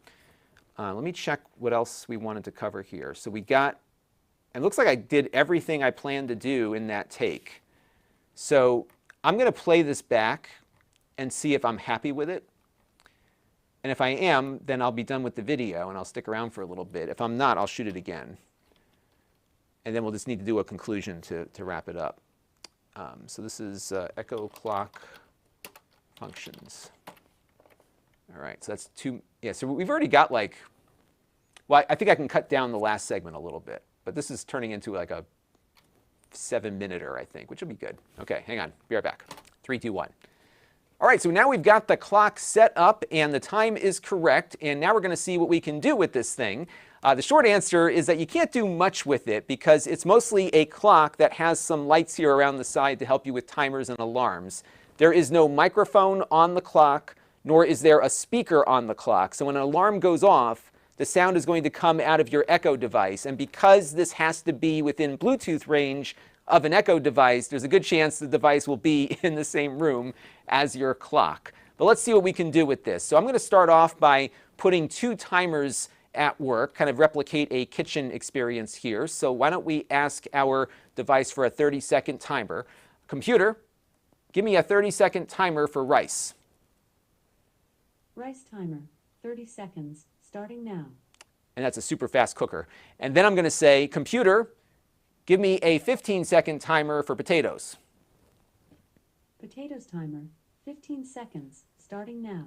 Let me check what else we wanted to cover here. So we got, it looks like I did everything I planned to do in that take. So I'm going to play this back and see if I'm happy with it. And if I am, then I'll be done with the video and I'll stick around for a little bit. If I'm not, I'll shoot it again. And then we'll just need to do a conclusion to wrap it up. So this is echo clock functions. All right, so that's two. Yeah, so we've already got like, well, I think I can cut down the last segment a little bit. But this is turning into like a 7-minute-er, I think, which will be good. Okay, hang on. Be right back. 3, 2, 1. All right, so now we've got the clock set up and the time is correct. And now we're going to see what we can do with this thing. The short answer is that you can't do much with it because it's mostly a clock that has some lights here around the side to help you with timers and alarms. There is no microphone on the clock, nor is there a speaker on the clock. So when an alarm goes off, the sound is going to come out of your echo device. And because this has to be within Bluetooth range of an echo device, there's a good chance the device will be in the same room as your clock. But let's see what we can do with this. So I'm going to start off by putting 2 timers at work, kind of replicate a kitchen experience here. So why don't we ask our device for a 30-second timer. Computer, give me a 30-second timer for rice. Rice timer, 30 seconds, starting now. And that's a super fast cooker. And then I'm going to say, computer, give me a 15-second timer for potatoes. Potatoes timer, 15 seconds, starting now.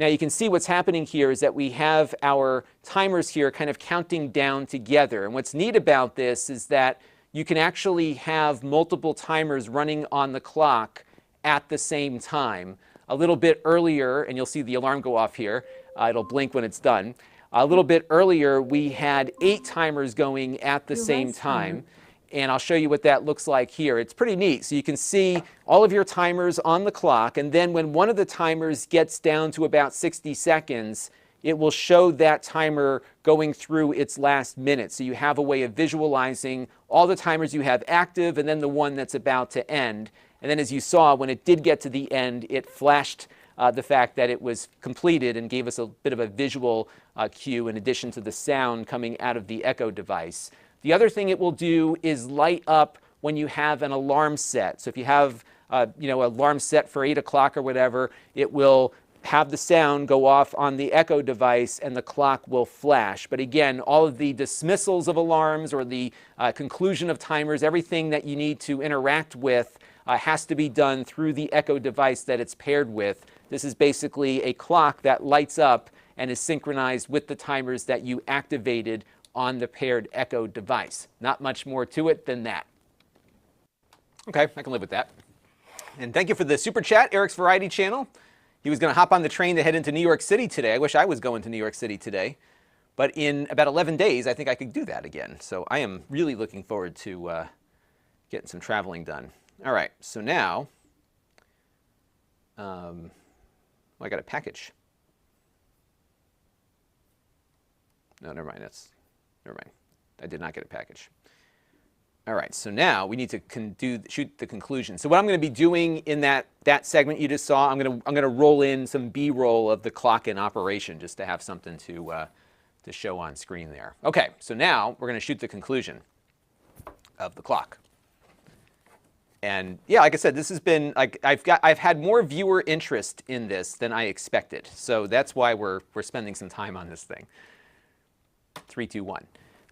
Now you can see what's happening here is that we have our timers here kind of counting down together. And what's neat about this is that you can actually have multiple timers running on the clock at the same time. A little bit earlier, and you'll see the alarm go off here. It'll blink when it's done. A little bit earlier, we had 8 timers going at the same time. And I'll show you what that looks like here. It's pretty neat. So you can see all of your timers on the clock. And then when one of the timers gets down to about 60 seconds, it will show that timer going through its last minute. So you have a way of visualizing all the timers you have active and then the one that's about to end. And then as you saw, when it did get to the end, it flashed the fact that it was completed and gave us a bit of a visual cue in addition to the sound coming out of the echo device. The other thing it will do is light up when you have an alarm set. So if you have an alarm set for 8 o'clock or whatever, it will have the sound go off on the echo device and the clock will flash. But again, all of the dismissals of alarms or the conclusion of timers, everything that you need to interact with has to be done through the echo device that it's paired with. This is basically a clock that lights up and is synchronized with the timers that you activated on the paired echo device. Not much more to it than that. Okay, I can live with that. And thank you for the super chat, Eric's Variety Channel. He was going to hop on the train to head into New York City today. I wish I was going to New York City today. But in about 11 days, I think I could do that again. So I am really looking forward to getting some traveling done. All right, so now, I got a package. No, never mind. Never mind. I did not get a package. All right, so now we need to shoot the conclusion. So what I'm going to be doing in that segment you just saw, I'm going to roll in some B-roll of the clock in operation just to have something to show on screen there. Okay, so now we're going to shoot the conclusion of the clock. And yeah, like I said, this has been like I've had more viewer interest in this than I expected. So that's why we're spending some time on this thing. 3, 2, 1.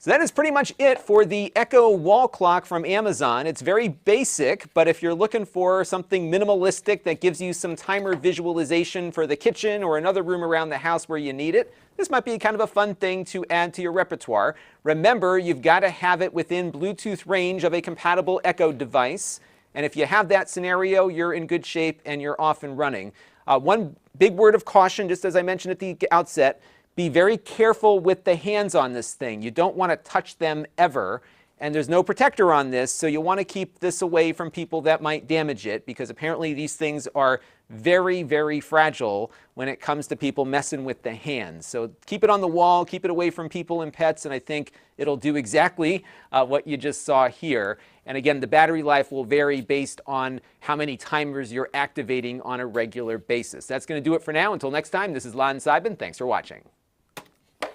So that is pretty much it for the Echo wall clock from Amazon. It's very basic, but if you're looking for something minimalistic that gives you some timer visualization for the kitchen or another room around the house where you need it, this might be kind of a fun thing to add to your repertoire. Remember, you've got to have it within Bluetooth range of a compatible Echo device. And if you have that scenario, you're in good shape and you're off and running. One big word of caution, just as I mentioned at the outset, be very careful with the hands on this thing. You don't want to touch them ever. And there's no protector on this, so you'll want to keep this away from people that might damage it, because apparently these things are very, very fragile when it comes to people messing with the hands. So keep it on the wall, keep it away from people and pets, and I think it'll do exactly what you just saw here. And again, the battery life will vary based on how many timers you're activating on a regular basis. That's going to do it for now. Until next time, this is Lon.TV. Thanks for watching.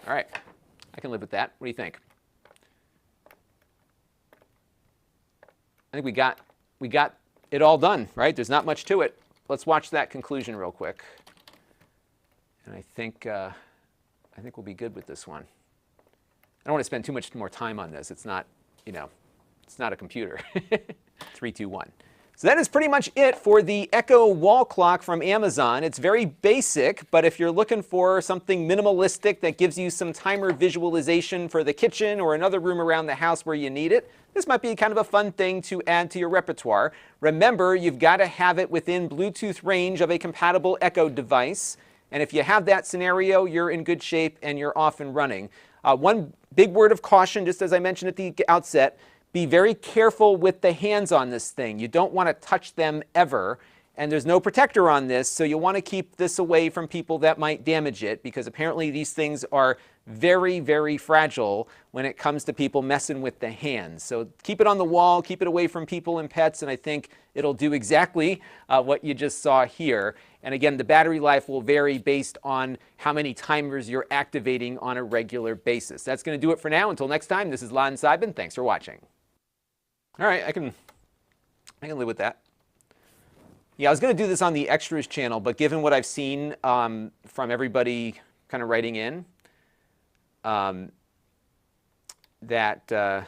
All right, I can live with that. What do you think? I think we got it all done, right? There's not much to it. Let's watch that conclusion real quick. And I think we'll be good with this one. I don't want to spend too much more time on this. It's not, it's not a computer. 3, 2, 1. So that is pretty much it for the Echo wall clock from Amazon. It's very basic, but if you're looking for something minimalistic that gives you some timer visualization for the kitchen or another room around the house where you need it, this might be kind of a fun thing to add to your repertoire. Remember, you've got to have it within Bluetooth range of a compatible Echo device. And if you have that scenario, you're in good shape and you're off and running. One big word of caution, just as I mentioned at the outset, be very careful with the hands on this thing. You don't want to touch them ever. And there's no protector on this, so you'll want to keep this away from people that might damage it, because apparently these things are very, very fragile when it comes to people messing with the hands. So keep it on the wall, keep it away from people and pets, and I think it'll do exactly what you just saw here. And again, the battery life will vary based on how many timers you're activating on a regular basis. That's going to do it for now. Until next time, this is Lon.TV. Thanks for watching. All right, I can live with that. Yeah, I was going to do this on the extras channel, but given what I've seen from everybody kind of writing in, that I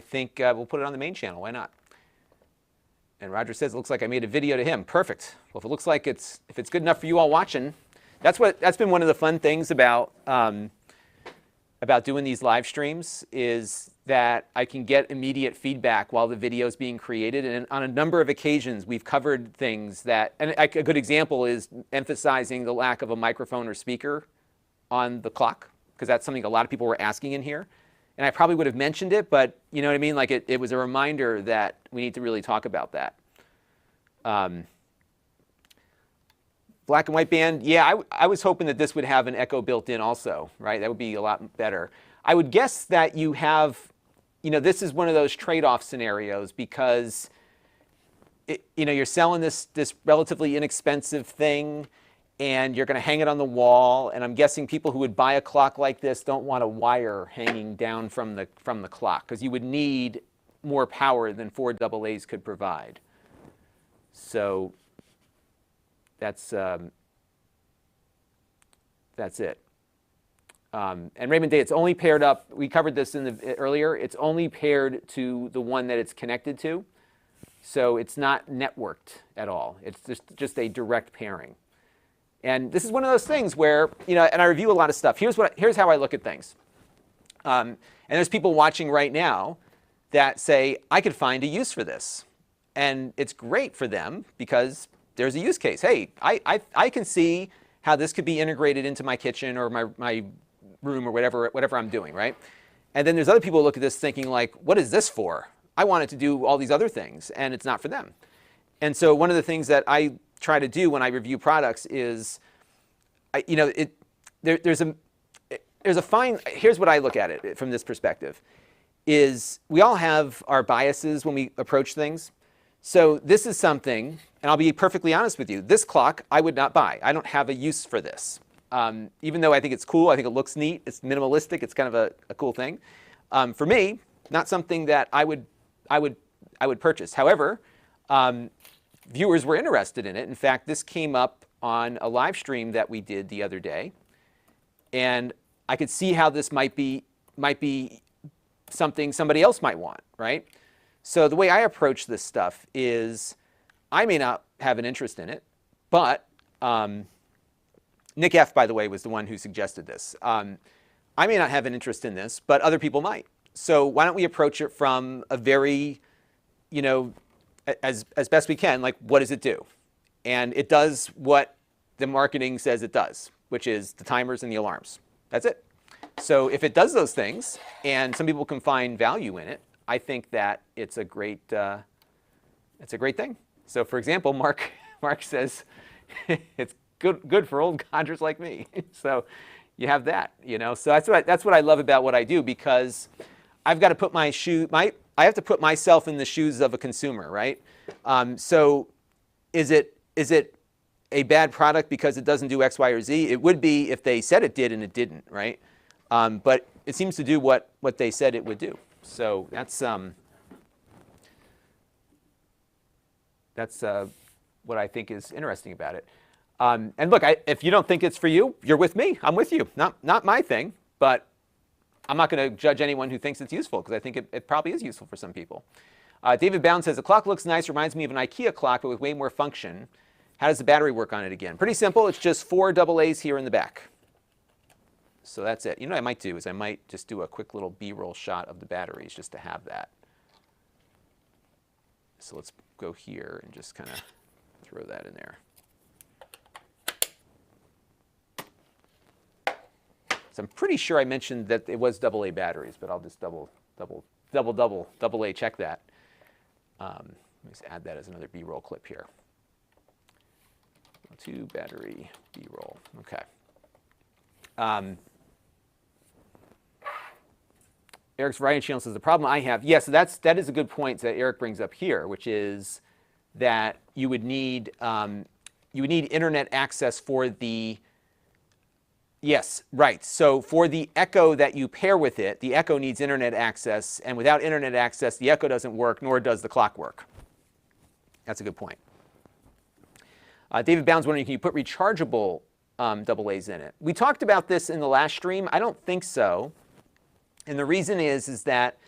think we'll put it on the main channel. Why not? And Roger says it looks like I made a video to him. Perfect. Well, if it looks like if it's good enough for you all watching, that's been one of the fun things about doing these live streams, is that I can get immediate feedback while the video is being created. And on a number of occasions, we've covered things that, and a good example is emphasizing the lack of a microphone or speaker on the clock, because that's something a lot of people were asking in here. And I probably would have mentioned it, but you know what I mean? Like it was a reminder that we need to really talk about that. Black and white band, yeah, I was hoping that this would have an Echo built in also, right? That would be a lot better. I would guess that you have, this is one of those trade-off scenarios, because you're selling this relatively inexpensive thing, and you're going to hang it on the wall. And I'm guessing people who would buy a clock like this don't want a wire hanging down from the clock, because you would need more power than 4 AA's could provide. So that's it. And Raymond Day, it's only paired up. We covered this earlier. It's only paired to the one that it's connected to. So it's not networked at all. It's just a direct pairing. And this is one of those things where, and I review a lot of stuff. Here's how I look at things. And there's people watching right now that say, I could find a use for this. And it's great for them because there's a use case. Hey, I can see how this could be integrated into my kitchen or my room or whatever I'm doing, right? And then there's other people who look at this thinking like, what is this for? I want it to do all these other things, and it's not for them. And so one of the things that I try to do when I review products is, here's what I look at it from this perspective, is we all have our biases when we approach things. So this is something, and I'll be perfectly honest with you, this clock I would not buy. I don't have a use for this. Even though I think it's cool, I think it looks neat, it's minimalistic, it's kind of a cool thing. For me, not something that I would purchase. However, viewers were interested in it. In fact, this came up on a live stream that we did the other day. And I could see how this might be something somebody else might want, right? So the way I approach this stuff is I may not have an interest in it, but Nick F., by the way, was the one who suggested this. I may not have an interest in this, but other people might. So why don't we approach it from a very, you know, as best we can, like what does it do? And it does what the marketing says it does, which is the timers and the alarms. That's it. So if it does those things and some people can find value in it, I think that it's a great thing. So for example, Mark says it's good for old codgers like me. So you have that, you know. So that's what I love about what I do, because I've got to put I have to put myself in the shoes of a consumer, right? So is it a bad product because it doesn't do X, Y, or Z? It would be if they said it did and it didn't, right? But it seems to do what they said it would do. So that's what I think is interesting about it. And look, if you don't think it's for you, you're with me. I'm with you. Not my thing, but I'm not going to judge anyone who thinks it's useful, because I think it probably is useful for some people. David Bound says, the clock looks nice, reminds me of an IKEA clock, but with way more function. How does the battery work on it again? Pretty simple. It's just 4 AA's here in the back. So that's it. You know what I might do is I might just do a quick little B-roll shot of the batteries just to have that. So let's go here and just kind of throw that in there. So I'm pretty sure I mentioned that it was AA batteries, but I'll just double A check that. Let me just add that as another B-roll clip here. 2 battery B-roll. Okay. Eric's Variety Channel says the problem I have. Yes, yeah, so that is a good point that Eric brings up here, which is that you would need internet access for the. Yes, right. So for the Echo that you pair with it, the Echo needs internet access, and without internet access, the Echo doesn't work, nor does the clock work. That's a good point. David Bound's wondering, can you put rechargeable AA's in it? We talked about this in the last stream. I don't think so. And the reason is that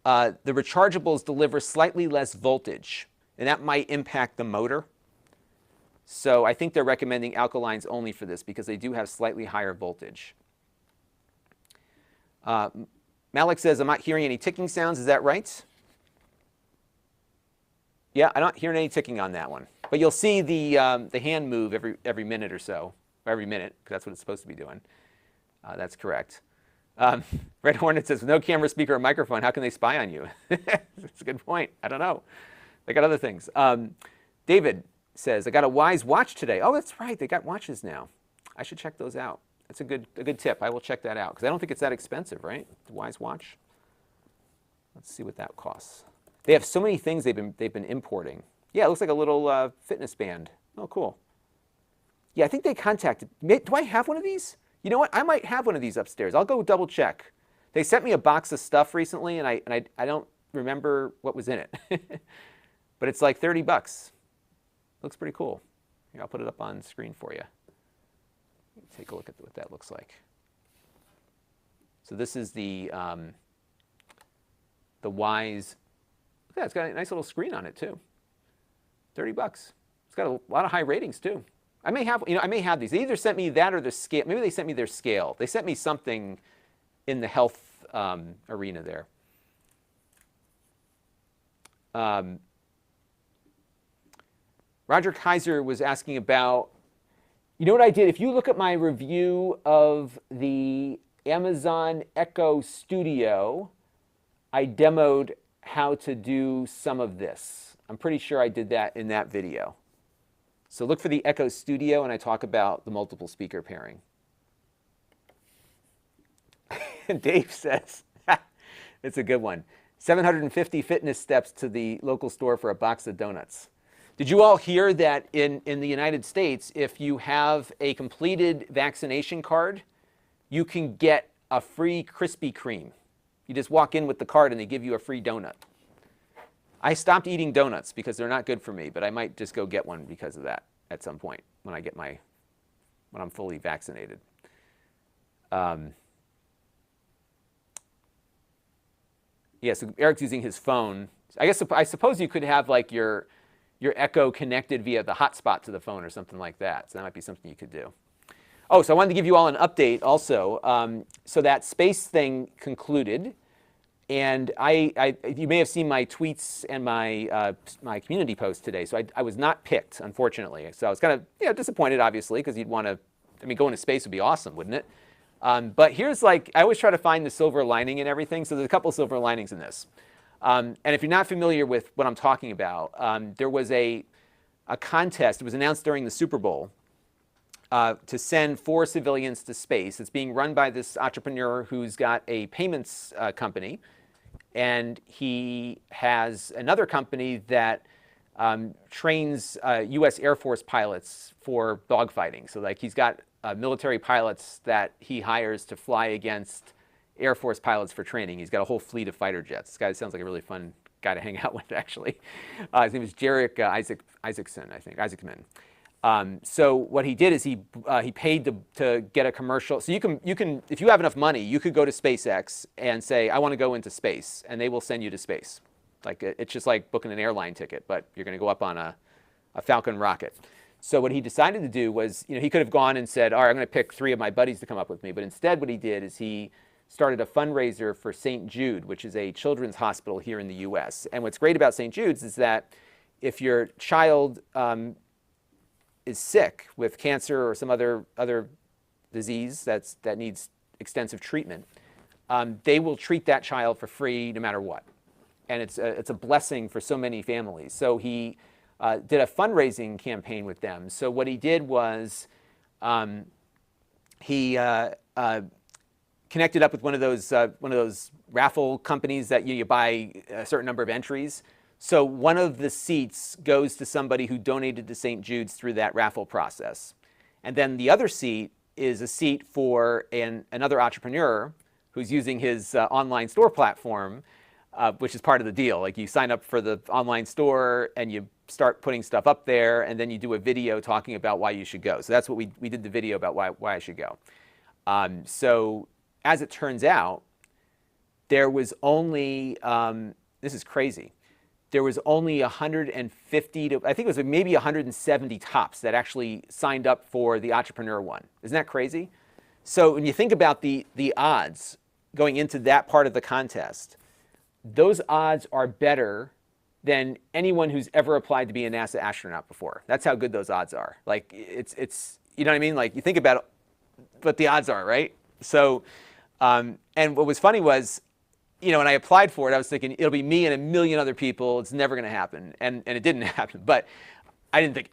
the rechargeables deliver slightly less voltage, and that might impact the motor. So I think they're recommending alkalines only for this, because they do have slightly higher voltage. Malik says, I'm not hearing any ticking sounds. Is that right? Yeah, I'm not hearing any ticking on that one. But you'll see the hand move every minute or so, or every minute, because that's what it's supposed to be doing. That's correct. Red Hornet says, with no camera, speaker, or microphone, how can they spy on you? That's a good point. I don't know. They got other things. David says, I got a Wise watch today. Oh, that's right. They got watches now. I should check those out. That's a good tip. I will check that out, because I don't think it's that expensive, right? The Wise watch. Let's see what that costs. They have so many things they've been importing. Yeah, it looks like a little fitness band. Oh, cool. Yeah, I think they contacted. Do I have one of these? You know what? I might have one of these upstairs. I'll go double check. They sent me a box of stuff recently, and I don't remember what was in it. But it's like $30. Looks pretty cool. Here, I'll put it up on screen for you. Take a look at what that looks like. So this is the Wise. Yeah, it's got a nice little screen on it too. $30. It's got a lot of high ratings too. I may have these. They either sent me that or the scale. Maybe they sent me their scale. They sent me something in the health arena there. Roger Kaiser was asking about, you know what I did? If you look at my review of the Amazon Echo Studio, I demoed how to do some of this. I'm pretty sure I did that in that video. So look for the Echo Studio, and I talk about the multiple speaker pairing. Dave says, it's a good one, 750 fitness steps to the local store for a box of donuts. Did you all hear that in the United States, if you have a completed vaccination card, you can get a free Krispy Kreme? You just walk in with the card and they give you a free donut. I stopped eating donuts because they're not good for me, but I might just go get one because of that at some point when I'm fully vaccinated. Yeah, so Eric's using his phone. I suppose you could have like your Echo connected via the hotspot to the phone or something like that. So that might be something you could do. Oh, so I wanted to give you all an update also. So that space thing concluded, and you may have seen my tweets and my community post today. So I was not picked, unfortunately. So I was kind of disappointed, obviously, because you'd want to. I mean, going to space would be awesome, wouldn't it? But here's I always try to find the silver lining in everything. So there's a couple of silver linings in this. And if you're not familiar with what I'm talking about, there was a contest. It was announced during the Super Bowl to send 4 civilians to space. It's being run by this entrepreneur who's got a payments company, and he has another company that trains U.S. Air Force pilots for dogfighting. So he's got military pilots that he hires to fly against Air Force pilots for training. He's got a whole fleet of fighter jets. This guy sounds like a really fun guy to hang out with, actually. His name is Jarek Isaacman. So what he did is he paid to get a commercial. So you can if you have enough money, you could go to SpaceX and say, I want to go into space, and they will send you to space. It's just like booking an airline ticket, but you're going to go up on a Falcon rocket. So what he decided to do was, he could have gone and said, all right, I'm going to pick 3 of my buddies to come up with me. But instead what he did is he started a fundraiser for St. Jude, which is a children's hospital here in the U.S. And what's great about St. Jude's is that if your child is sick with cancer or some other disease that needs extensive treatment, they will treat that child for free no matter what. And it's a blessing for so many families. So he did a fundraising campaign with them. So what he did was he connected up with one of those raffle companies that you buy a certain number of entries. So one of the seats goes to somebody who donated to St. Jude's through that raffle process. And then the other seat is a seat for another entrepreneur who's using his online store platform, which is part of the deal. You sign up for the online store and you start putting stuff up there, and then you do a video talking about why you should go. So that's what we did the video about why I should go. So as it turns out, there was only, this is crazy, there was only 150 to, I think it was maybe 170 tops that actually signed up for the entrepreneur one. Isn't that crazy? So when you think about the odds going into that part of the contest, those odds are better than anyone who's ever applied to be a NASA astronaut before. That's how good those odds are. It's you know what I mean? You think about what the odds are, right? So, and what was funny was, when I applied for it, I was thinking it'll be me and a million other people. It's never going to happen, and it didn't happen. But I didn't think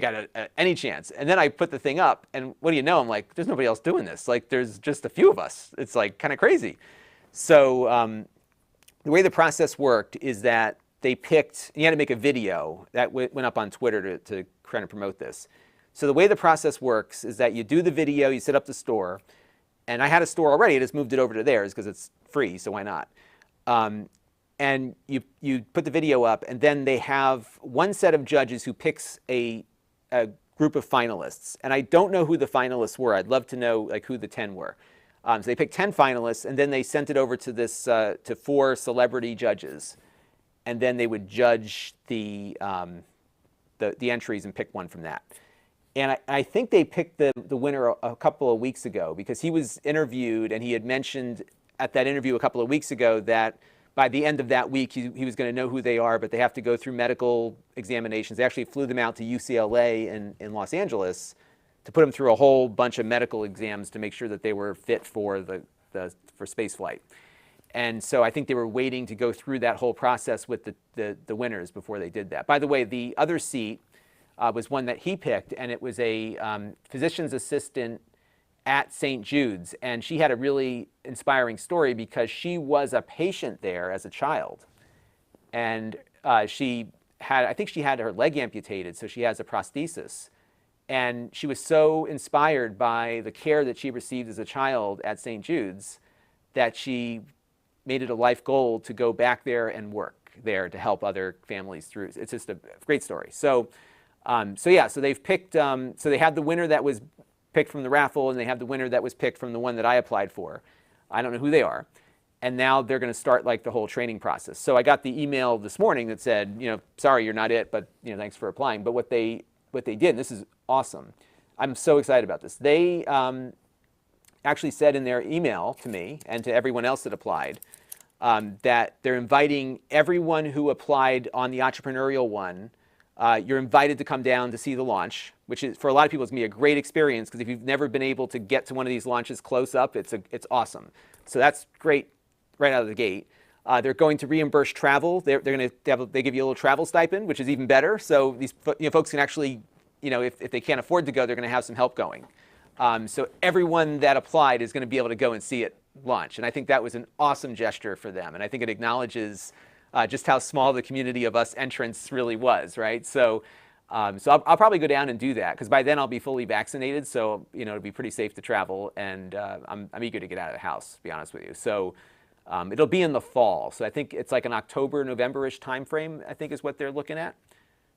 I had any chance. And then I put the thing up, and what do you know? I'm like, there's nobody else doing this. There's just a few of us. It's kind of crazy. So the way the process worked is that they picked. You had to make a video that went up on Twitter to kind of promote this. So the way the process works is that you do the video, you set up the store. And I had a store already. I just moved it over to theirs because it's free, so why not? And you put the video up, and then they have one set of judges who picks a group of finalists. And I don't know who the finalists were. I'd love to know who the 10 were. So they picked 10 finalists, and then they sent it over to to 4 celebrity judges, and then they would judge the entries and pick one from that. And I think they picked the winner a couple of weeks ago because he was interviewed, and he had mentioned at that interview a couple of weeks ago that by the end of that week he was going to know who they are, but they have to go through medical examinations. They actually flew them out to UCLA in Los Angeles to put them through a whole bunch of medical exams to make sure that they were fit for for space flight. And so I think they were waiting to go through that whole process with the winners before they did that. By the way, the other seat was one that he picked, and it was a physician's assistant at St. Jude's. And she had a really inspiring story because she was a patient there as a child. And I think she had her leg amputated, so she has a prosthesis. And she was so inspired by the care that she received as a child at St. Jude's that she made it a life goal to go back there and work there to help other families through. It's just a great story. So they've picked, so they had the winner that was picked from the raffle, and they have the winner that was picked from the one that I applied for. I don't know who they are. and now they're going to start like the whole training process. So I got the email this morning that said, sorry, you're not it, but thanks for applying. But what they did, and this is awesome. I'm so excited about this. They actually said in their email to me and to everyone else that applied that they're inviting everyone who applied on the entrepreneurial one. You're invited to come down to see the launch, which is for a lot of people is going to be a great experience, because if you've never been able to get to one of these launches close up, it's awesome. So that's great right out of the gate. They're going to reimburse travel. They give you a little travel stipend, which is even better. So these folks can actually, if they can't afford to go, they're going to have some help going. So everyone that applied is going to be able to go and see it launch. And I think that was an awesome gesture for them. And I think it acknowledges just how small the community of us entrants really was, right? So I'll probably go down and do that, because by then I'll be fully vaccinated. So, it'll be pretty safe to travel. And I'm eager to get out of the house, to be honest with you. So it'll be in the fall. So I think it's like an October, November-ish time frame, I think is what they're looking at.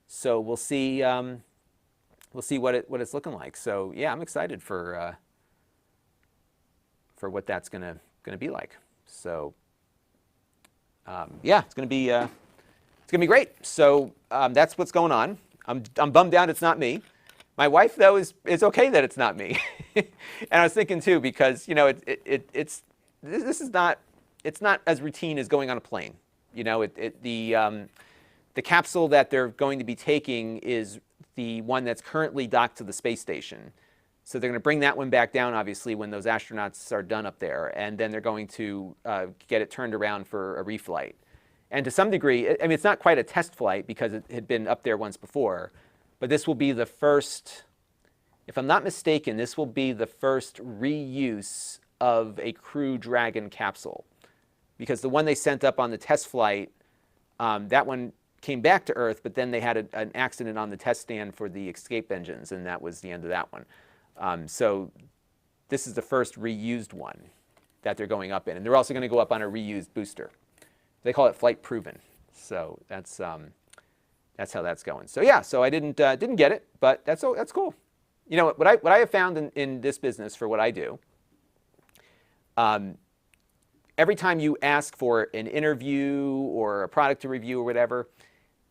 So we'll see what it's looking like. So yeah, I'm excited for what that's gonna be like. So yeah, it's gonna be great. So that's what's going on. I'm bummed out it's not me. My wife though is okay that it's not me. And I was thinking too, because this is not. It's not as routine as going on a plane. The capsule that they're going to be taking is the one that's currently docked to the space station. So they're going to bring that one back down, obviously, when those astronauts are done up there. And then they're going to get it turned around for a reflight. And to some degree, I mean, it's not quite a test flight because it had been up there once before. But this will be the first, if I'm not mistaken, this will be the first reuse of a Crew Dragon capsule. Because the one they sent up on the test flight, that one came back to Earth, but then they had an accident on the test stand for the escape engines, and that was the end of that one. So this is the first reused one that they're going up in. And they're also going to go up on a reused booster. They call it flight proven. So that's how that's going. So yeah, so I didn't get it, but that's cool. What I have found in this business for what I do, every time you ask for an interview or a product to review or whatever,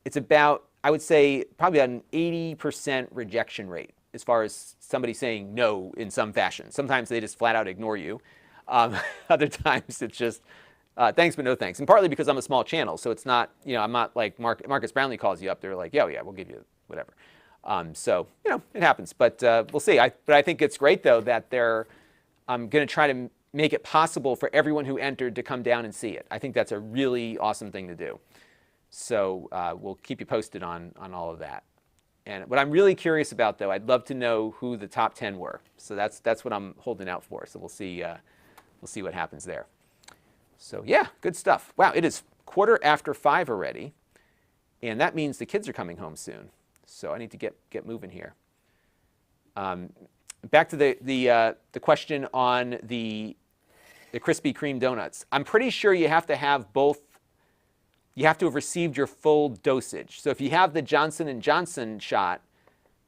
it's about, I would say, probably an 80% rejection rate as far as somebody saying no in some fashion. Sometimes they just flat out ignore you. Other times it's just thanks but no thanks. And partly because I'm a small channel, so it's not, I'm not like Marcus Brownlee calls you up. They're like, yeah, we'll give you whatever. So it happens. But we'll see. But I think it's great though that they're going to try to make it possible for everyone who entered to come down and see it. I think that's a really awesome thing to do. So we'll keep you posted on all of that. And what I'm really curious about, though, I'd love to know who the top 10 were. So that's what I'm holding out for. So we'll see what happens there. So yeah, good stuff. Wow, it is 5:15 already, and that means the kids are coming home soon. So I need to get moving here. Back to the question on the Krispy Kreme donuts. I'm pretty sure you have to have both. You have to have received your full dosage. So if you have the Johnson & Johnson shot,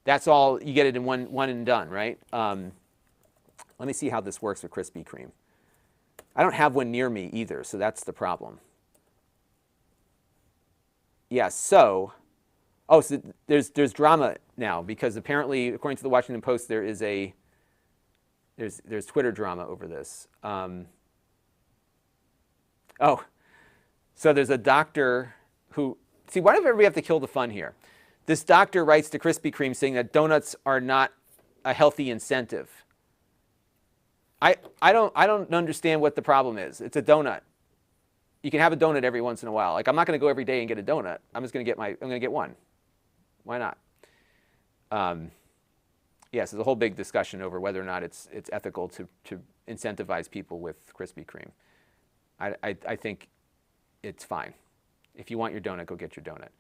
that's all, you get it in one and done, right? Let me see how this works with Krispy Kreme. I don't have one near me either, so that's the problem. Yeah, so there's drama now, because apparently, according to the Washington Post, there's Twitter drama over this. So there's a doctor who, see, why does everybody have to kill the fun here? This doctor writes to Krispy Kreme saying that donuts are not a healthy incentive. I don't understand what the problem is. It's a donut. You can have a donut every once in a while. Like, I'm not going to go every day and get a donut. I'm just going to get one. Why not? Yes, there's a whole big discussion over whether or not it's ethical to incentivize people with Krispy Kreme. I think it's fine. If you want your donut, go get your donut.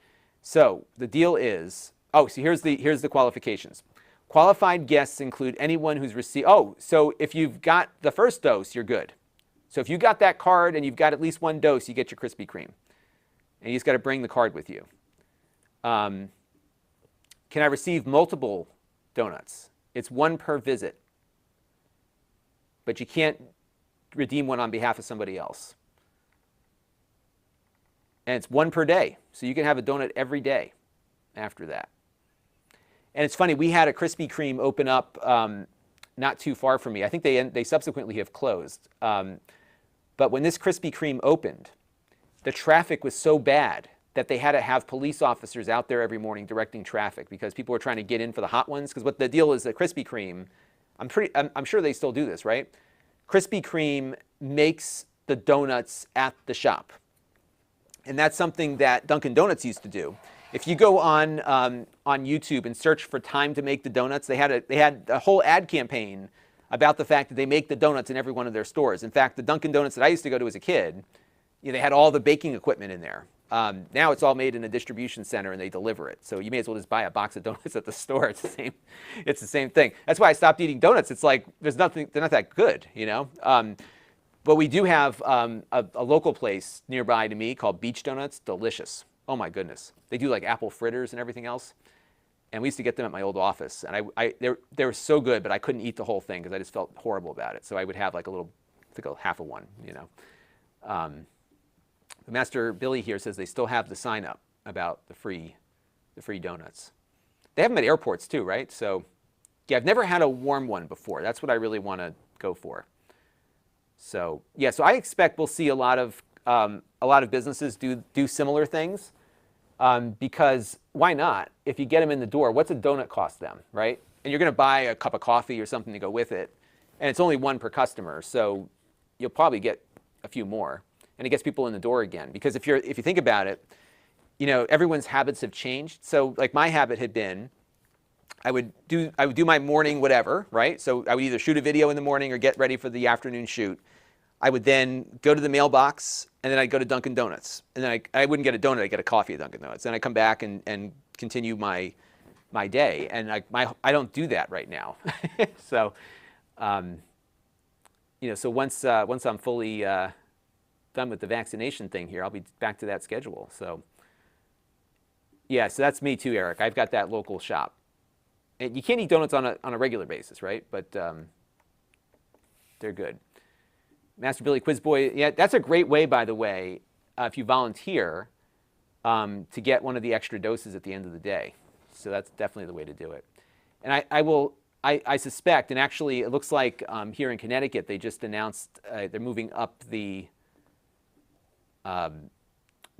So the deal is, so here's the qualifications. Qualified guests include anyone who's received, so if you've got the first dose, you're good. So if you got that card and you've got at least one dose, you get your Krispy Kreme. And you just got to bring the card with you. Can I receive multiple donuts? It's one per visit. But you can't redeem one on behalf of somebody else. And it's one per day. So you can have a donut every day after that. And it's funny, we had a Krispy Kreme open up not too far from me. I think they subsequently have closed. But when this Krispy Kreme opened, the traffic was so bad that they had to have police officers out there every morning directing traffic because people were trying to get in for the hot ones. Because what the deal is at Krispy Kreme, I'm sure they still do this, right? Krispy Kreme makes the donuts at the shop. And that's something that Dunkin' Donuts used to do. If you go on YouTube and search for time to make the donuts, they had a whole ad campaign about the fact that they make the donuts in every one of their stores. In fact, the Dunkin' Donuts that I used to go to as a kid, they had all the baking equipment in there. Now it's all made in a distribution center and they deliver it. So you may as well just buy a box of donuts at the store. It's the same thing. That's why I stopped eating donuts. It's like they're not that good, But we do have a local place nearby to me called Beach Donuts. Delicious. Oh my goodness. They do like apple fritters and everything else. And we used to get them at my old office. And they were so good, but I couldn't eat the whole thing because I just felt horrible about it. So I would have like a half of one, Master Billy here says they still have the sign up about the free donuts. They have them at airports too, right? So yeah, I've never had a warm one before. That's what I really want to go for. So yeah, so I expect we'll see a lot of businesses do similar things because why not? If you get them in the door, what's a donut cost them, right? And you're going to buy a cup of coffee or something to go with it, and it's only one per customer, so you'll probably get a few more, and it gets people in the door again. Because if you think about it, everyone's habits have changed. So like my habit had been, I would do my morning whatever, right? So I would either shoot a video in the morning or get ready for the afternoon shoot. I would then go to the mailbox, and then I'd go to Dunkin' Donuts. And then I wouldn't get a donut, I'd get a coffee at Dunkin' Donuts. Then I'd come back and continue my day. And I don't do that right now. So, so once I'm fully done with the vaccination thing here, I'll be back to that schedule. So, yeah, so that's me too, Eric. I've got that local shop. And you can't eat donuts on a regular basis, right? But they're good. Master Billy Quiz Boy, yeah, that's a great way, by the way, if you volunteer, to get one of the extra doses at the end of the day. So that's definitely the way to do it. And I suspect, and actually it looks like here in Connecticut, they just announced they're moving up the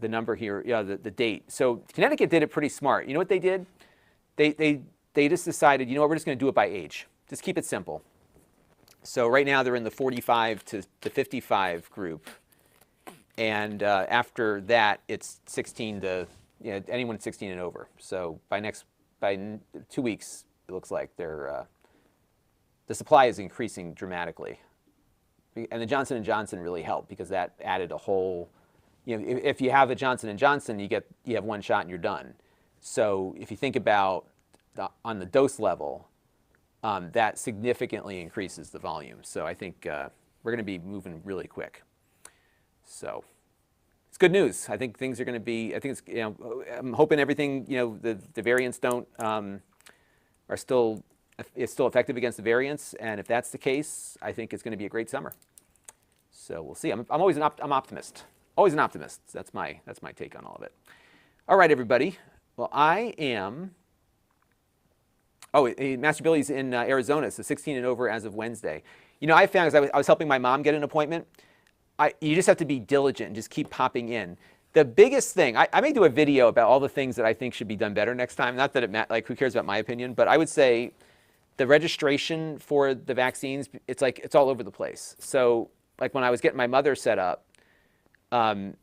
number here, the date. So Connecticut did it pretty smart. You know what they did? They just decided, we're just going to do it by age. Just keep it simple. So right now they're in the 45 to 55 group. And after that, it's 16 to, anyone 16 and over. So by 2 weeks, it looks like the supply is increasing dramatically. And the Johnson & Johnson really helped because that added a whole, if you have a Johnson & Johnson, you have one shot and you're done. So if you think about on the dose level, that significantly increases the volume. So I think we're going to be moving really quick. So it's good news. I think things are going to be, I'm hoping everything, the variants is still effective against the variants. And if that's the case, I think it's going to be a great summer. So we'll see. I'm always I'm optimist. Always an optimist. That's my take on all of it. All right, everybody. Well, I am. Oh, Master Billy's in Arizona, so 16 and over as of Wednesday. I found as I was helping my mom get an appointment, you just have to be diligent and just keep popping in. The biggest thing, I may do a video about all the things that I think should be done better next time. Not that who cares about my opinion, but I would say the registration for the vaccines, it's all over the place. So like when I was getting my mother set up, I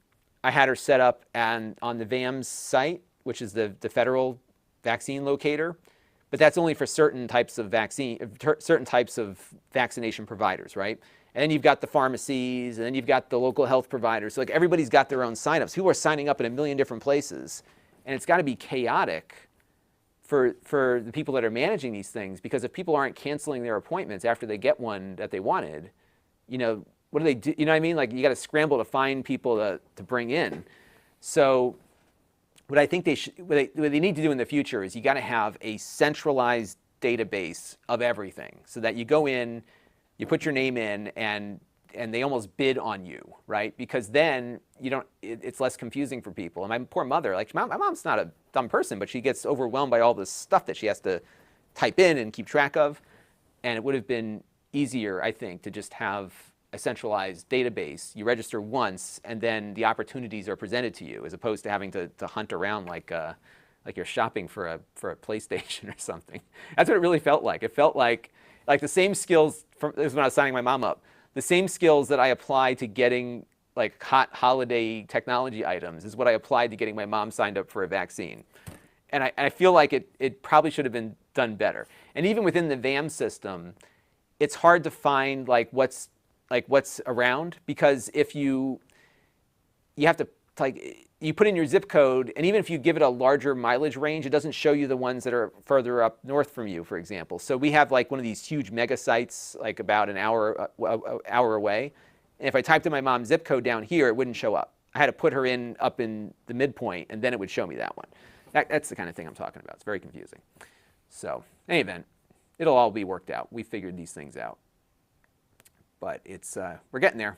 had her set up on the VAMS site, which is the federal vaccine locator. But that's only for certain types of vaccination providers, right? And then you've got the pharmacies, and then you've got the local health providers. So like everybody's got their own signups. People are signing up in a million different places, and it's got to be chaotic for the people that are managing these things. Because if people aren't canceling their appointments after they get one that they wanted, what do they do? You know what I mean? Like you got to scramble to find people to bring in. So what I think what they need to do in the future is you got to have a centralized database of everything so that you go in, you put your name in, and they almost bid on you, right? Because then you don't, it's less confusing for people. And my poor mother, like my mom's not a dumb person, but she gets overwhelmed by all this stuff that she has to type in and keep track of. And it would have been easier, I think, to just have a centralized database. You register once, and then the opportunities are presented to you, as opposed to having to hunt around like you're shopping for a PlayStation or something. That's what it really felt like. It felt like the same skills from, this is when I was signing my mom up, the same skills that I applied to getting like hot holiday technology items is what I applied to getting my mom signed up for a vaccine. And I feel like it probably should have been done better. And even within the VAM system, it's hard to find what's around, because if you have to, like, you put in your zip code, and even if you give it a larger mileage range, it doesn't show you the ones that are further up north from you, for example. So we have like one of these huge mega sites like about an hour away. And if I typed in my mom's zip code down here, it wouldn't show up. I had to put her up in the midpoint, and then it would show me that one. That's the kind of thing I'm talking about. It's very confusing. So in any event, it'll all be worked out. We figured these things out. But it's we're getting there.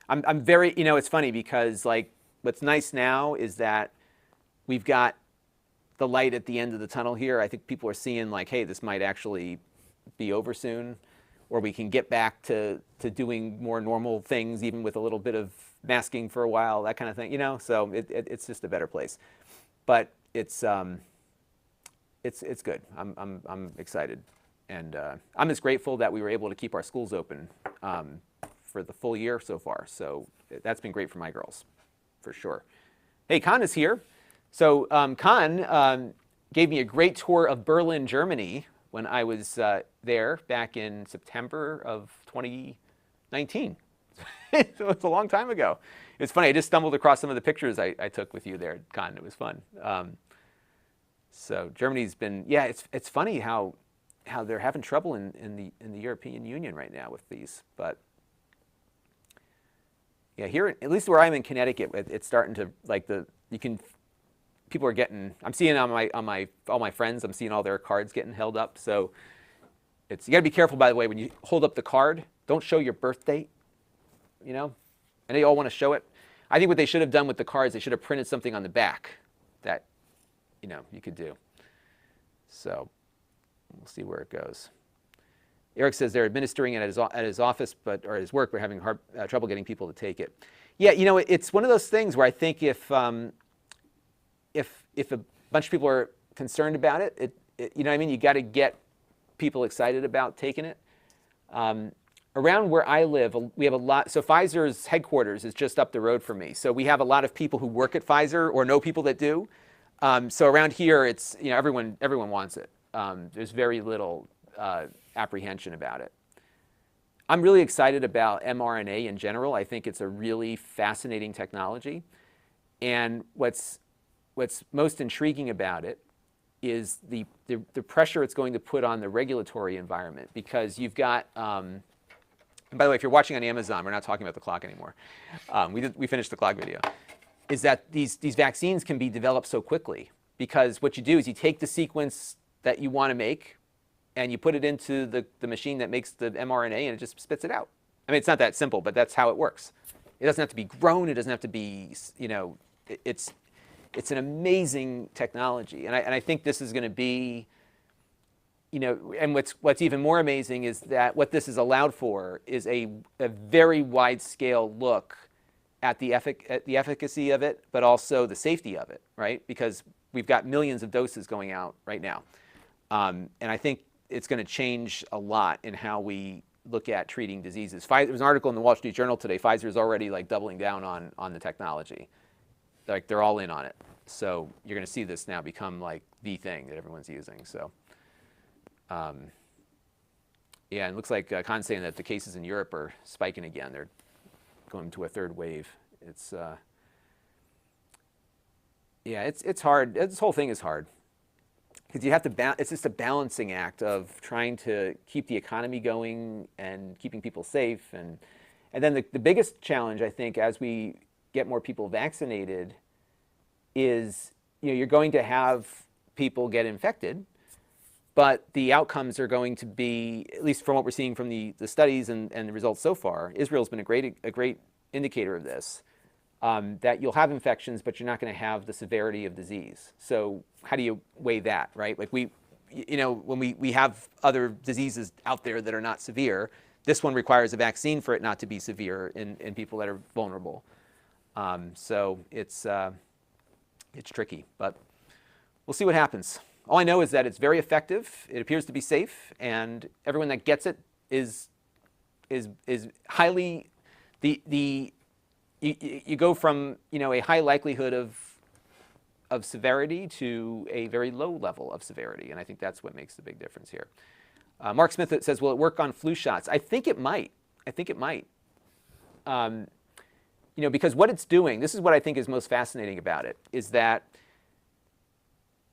I'm very, it's funny because like what's nice now is that we've got the light at the end of the tunnel here. I think people are seeing like, hey, this might actually be over soon, or we can get back to doing more normal things, even with a little bit of masking for a while, that kind of thing, So it's just a better place. But it's good. I'm excited, and I'm just grateful that we were able to keep our schools open for the full year so far. So that's been great for my girls, for sure. Hey, Con is here. So Con gave me a great tour of Berlin, Germany, when I was there back in September of 2019. So it's a long time ago. It's funny. I just stumbled across some of the pictures I took with you there, Con. It was fun. So Germany's been, yeah. It's funny how they're having trouble in the European Union right now with these, but yeah, here at least where I'm in Connecticut, it's starting to people are getting. I'm seeing on all my friends. I'm seeing all their cards getting held up. So you got to be careful, by the way, when you hold up the card. Don't show your birth date. I know you all want to show it. I think what they should have done with the cards, they should have printed something on the back that you could do. So we'll see where it goes. Eric says they're administering it at his office, or his work, but having trouble getting people to take it. Yeah, it's one of those things where I think if a bunch of people are concerned about it, you got to get people excited about taking it. Around where I live, we have a lot. So Pfizer's headquarters is just up the road from me. So we have a lot of people who work at Pfizer or know people that do. So around here, it's everyone wants it. There's very little apprehension about it. I'm really excited about mRNA in general. I think it's a really fascinating technology. And what's most intriguing about it is the pressure it's going to put on the regulatory environment, because you've got, and by the way, if you're watching on Amazon, we're not talking about the clock anymore. We finished the clock video. Is that these vaccines can be developed so quickly, because what you do is you take the sequence that you want to make and you put it into the machine that makes the mRNA, and it just spits it out. I mean, it's not that simple, but that's how it works. It doesn't have to be grown. It doesn't have to be, it's an amazing technology. And I think this is going to be, and what's even more amazing is that what this is allowed for is a very wide scale look at the efficacy of it, but also the safety of it, right? Because we've got millions of doses going out right now. And I think it's going to change a lot in how we look at treating diseases. There was an article in the Wall Street Journal today. Pfizer is already doubling down on the technology. They're all in on it. So you're going to see this now become the thing that everyone's using. So yeah, and it looks like Khan's saying that the cases in Europe are spiking again. They're going to a third wave. It's yeah, it's hard. This whole thing is hard, because you have to it's just a balancing act of trying to keep the economy going and keeping people safe, and then the biggest challenge, I think, as we get more people vaccinated is you're going to have people get infected, but the outcomes are going to be, at least from what we're seeing from the studies and the results so far, Israel's been a great indicator of this, that you'll have infections, but you're not going to have the severity of disease. So how do you weigh that, right? Like when we have other diseases out there that are not severe, this one requires a vaccine for it not to be severe in people that are vulnerable. So it's tricky, but we'll see what happens. All I know is that it's very effective. It appears to be safe, and everyone that gets it is highly you go from a high likelihood of severity to a very low level of severity, and I think that's what makes the big difference here. Mark Smith says, will it work on flu shots? I think it might. Because what it's doing, this is what I think is most fascinating about it, is that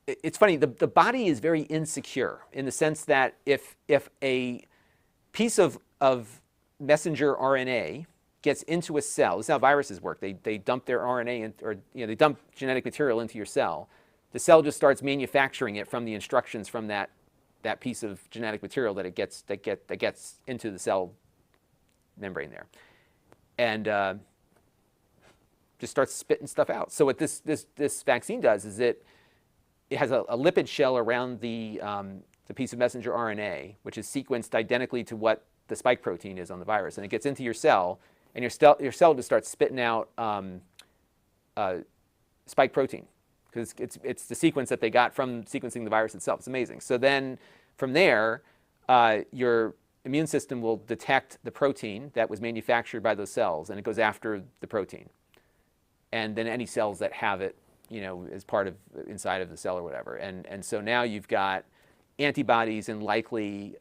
it's funny, the body is very insecure in the sense that if a piece of messenger RNA gets into a cell, this is how viruses work. They dump their RNA they dump genetic material into your cell. The cell just starts manufacturing it from the instructions from that piece of genetic material that gets into the cell membrane there, and just starts spitting stuff out. So what this vaccine does is it has a lipid shell around the piece of messenger RNA, which is sequenced identically to what the spike protein is on the virus, and it gets into your cell, and your cell just starts spitting out spike protein, because it's the sequence that they got from sequencing the virus itself. It's amazing. So then from there, your immune system will detect the protein that was manufactured by those cells, and it goes after the protein. And then any cells that have it, as part of inside of the cell or whatever. And so now you've got antibodies and likely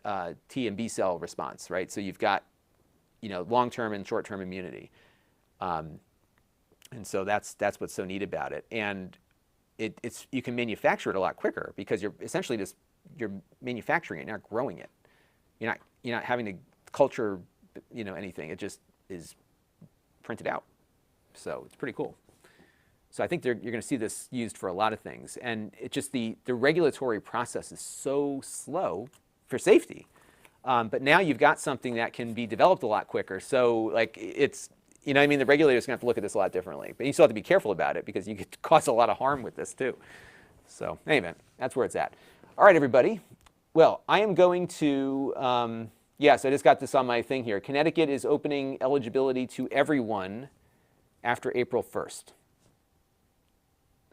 T and B cell response, right? So you've got, long-term and short-term immunity. And so that's what's so neat about it. And you can manufacture it a lot quicker because you're essentially you're manufacturing it, not growing it. You're not having to culture, anything. It just is printed out. So it's pretty cool. So I think you're going to see this used for a lot of things. And it just the regulatory process is so slow for safety. But now you've got something that can be developed a lot quicker. So it's, the regulators are going to have to look at this a lot differently. But you still have to be careful about it because you could cause a lot of harm with this too. So anyway, that's where it's at. All right, everybody. Well, I am going to, yes, I just got this on my thing here. Connecticut is opening eligibility to everyone after April 1st.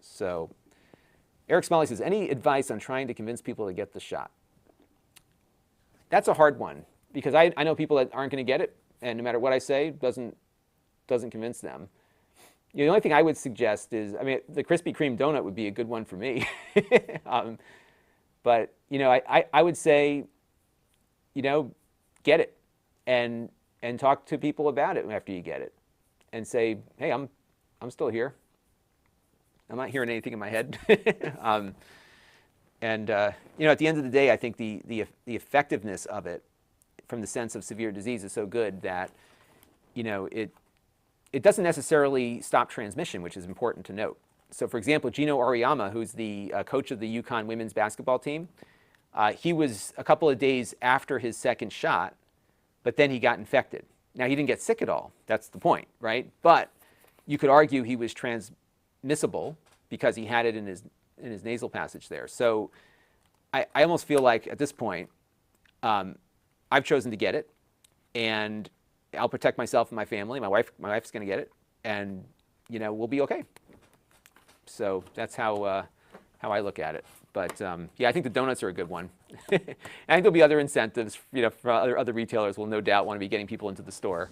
So Eric Smalley says, any advice on trying to convince people to get the shot? That's a hard one because I know people that aren't going to get it, and no matter what I say, doesn't convince them. The only thing I would suggest is, the Krispy Kreme donut would be a good one for me. But I would say, get it and talk to people about it after you get it, and say, hey, I'm still here. I'm not hearing anything in my head. At the end of the day, I think the effectiveness of it, from the sense of severe disease, is so good that, it doesn't necessarily stop transmission, which is important to note. So, for example, Gino Auriemma, who's the coach of the UConn women's basketball team, he was a couple of days after his second shot, but then he got infected. Now, he didn't get sick at all. That's the point, right? But you could argue he was transmissible because he had it in his nasal passage there. So I almost feel like at this point, I've chosen to get it, and I'll protect myself and my family. My wife's going to get it, and we'll be okay. So that's how I look at it. But yeah, I think the donuts are a good one. And I think there'll be other incentives. For other retailers will no doubt want to be getting people into the store.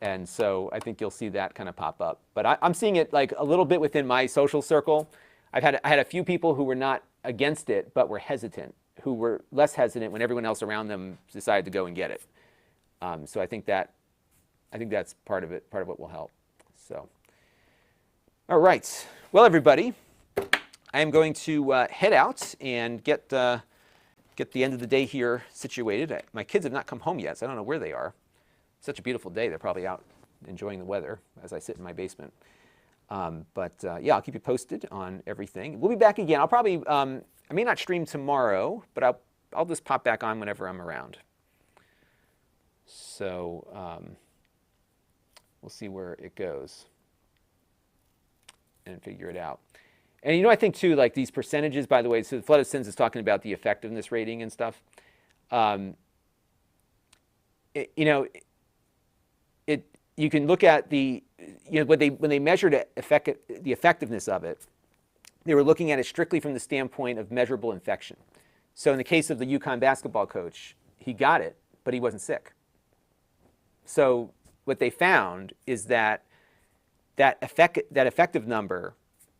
And so I think you'll see that kind of pop up. But I'm seeing it like a little bit within my social circle. I had a few people who were not against it, but were hesitant, who were less hesitant when everyone else around them decided to go and get it. So I think that's part of it, part of what will help. So, all right. Well, everybody, I am going to head out and get the end of the day here situated. My kids have not come home yet, so I don't know where they are. It's such a beautiful day. They're probably out enjoying the weather as I sit in my basement. Yeah, I'll keep you posted on everything. We'll be back again. I'll probably, I may not stream tomorrow, but just pop back on whenever I'm around. So we'll see where it goes and figure it out. And I think too, like these percentages, by the way, so the Flood of Sins is talking about the effectiveness rating and stuff. You can look at the, when they measured the effectiveness of it, they were looking at it strictly from the standpoint of measurable infection. So in the case of the UConn basketball coach, he got it, but he wasn't sick. So what they found is that effective number,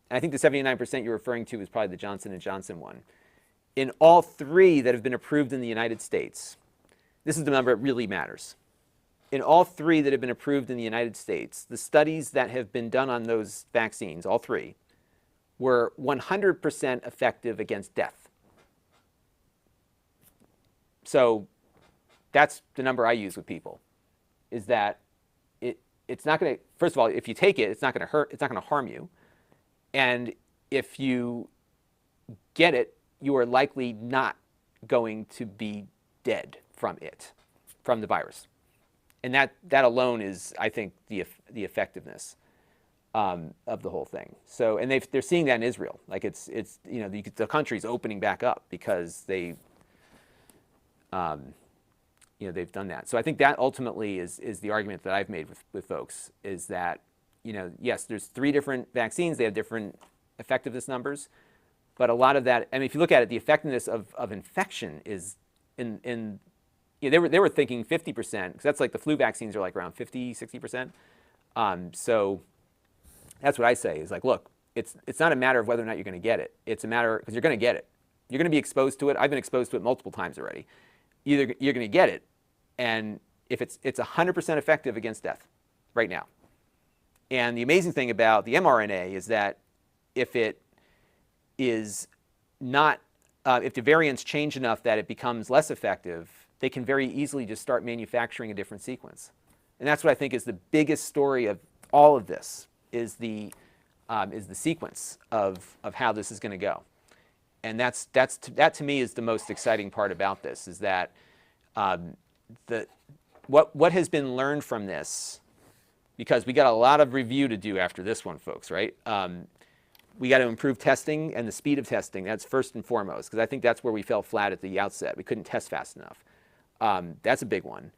and I think the 79% you're referring to is probably the Johnson & Johnson one, in all 3 that have been approved in the United States, this is the number that really matters. In all 3 that have been approved in the United States, the studies that have been done on those vaccines, all 3, were 100% effective against death. So that's the number I use with people, is that it's not going to, first of all, if you take it, it's not going to hurt, it's not going to harm you. And if you get it, you are likely not going to be dead from it, from the virus. And that alone is, I think, the effectiveness of the whole thing. So, and they're seeing that in Israel. Like it's the country's opening back up because they've done that. So I think that ultimately is the argument that I've made with folks, is that, yes, there's 3 different vaccines. They have different effectiveness numbers. But a lot of that, I mean, if you look at it, the effectiveness of infection is they were thinking 50%, because that's like the flu vaccines are like around 50, 60%. So that's what I say is like, look, it's not a matter of whether or not you're going to get it. It's a matter, because you're going to get it. You're going to be exposed to it. I've been exposed to it multiple times already. Either you're going to get it, and if it's 100% effective against death right now. And the amazing thing about the mRNA is that if it is not, if the variants change enough that it becomes less effective, they can very easily just start manufacturing a different sequence. And that's what I think is the biggest story of all of this, is the sequence of how this is going to go. And that to me is the most exciting part about this, is that what has been learned from this, because we got a lot of review to do after this one, folks, right? We got to improve testing and the speed of testing. That's first and foremost, because I think that's where we fell flat at the outset. We couldn't test fast enough. That's a big one.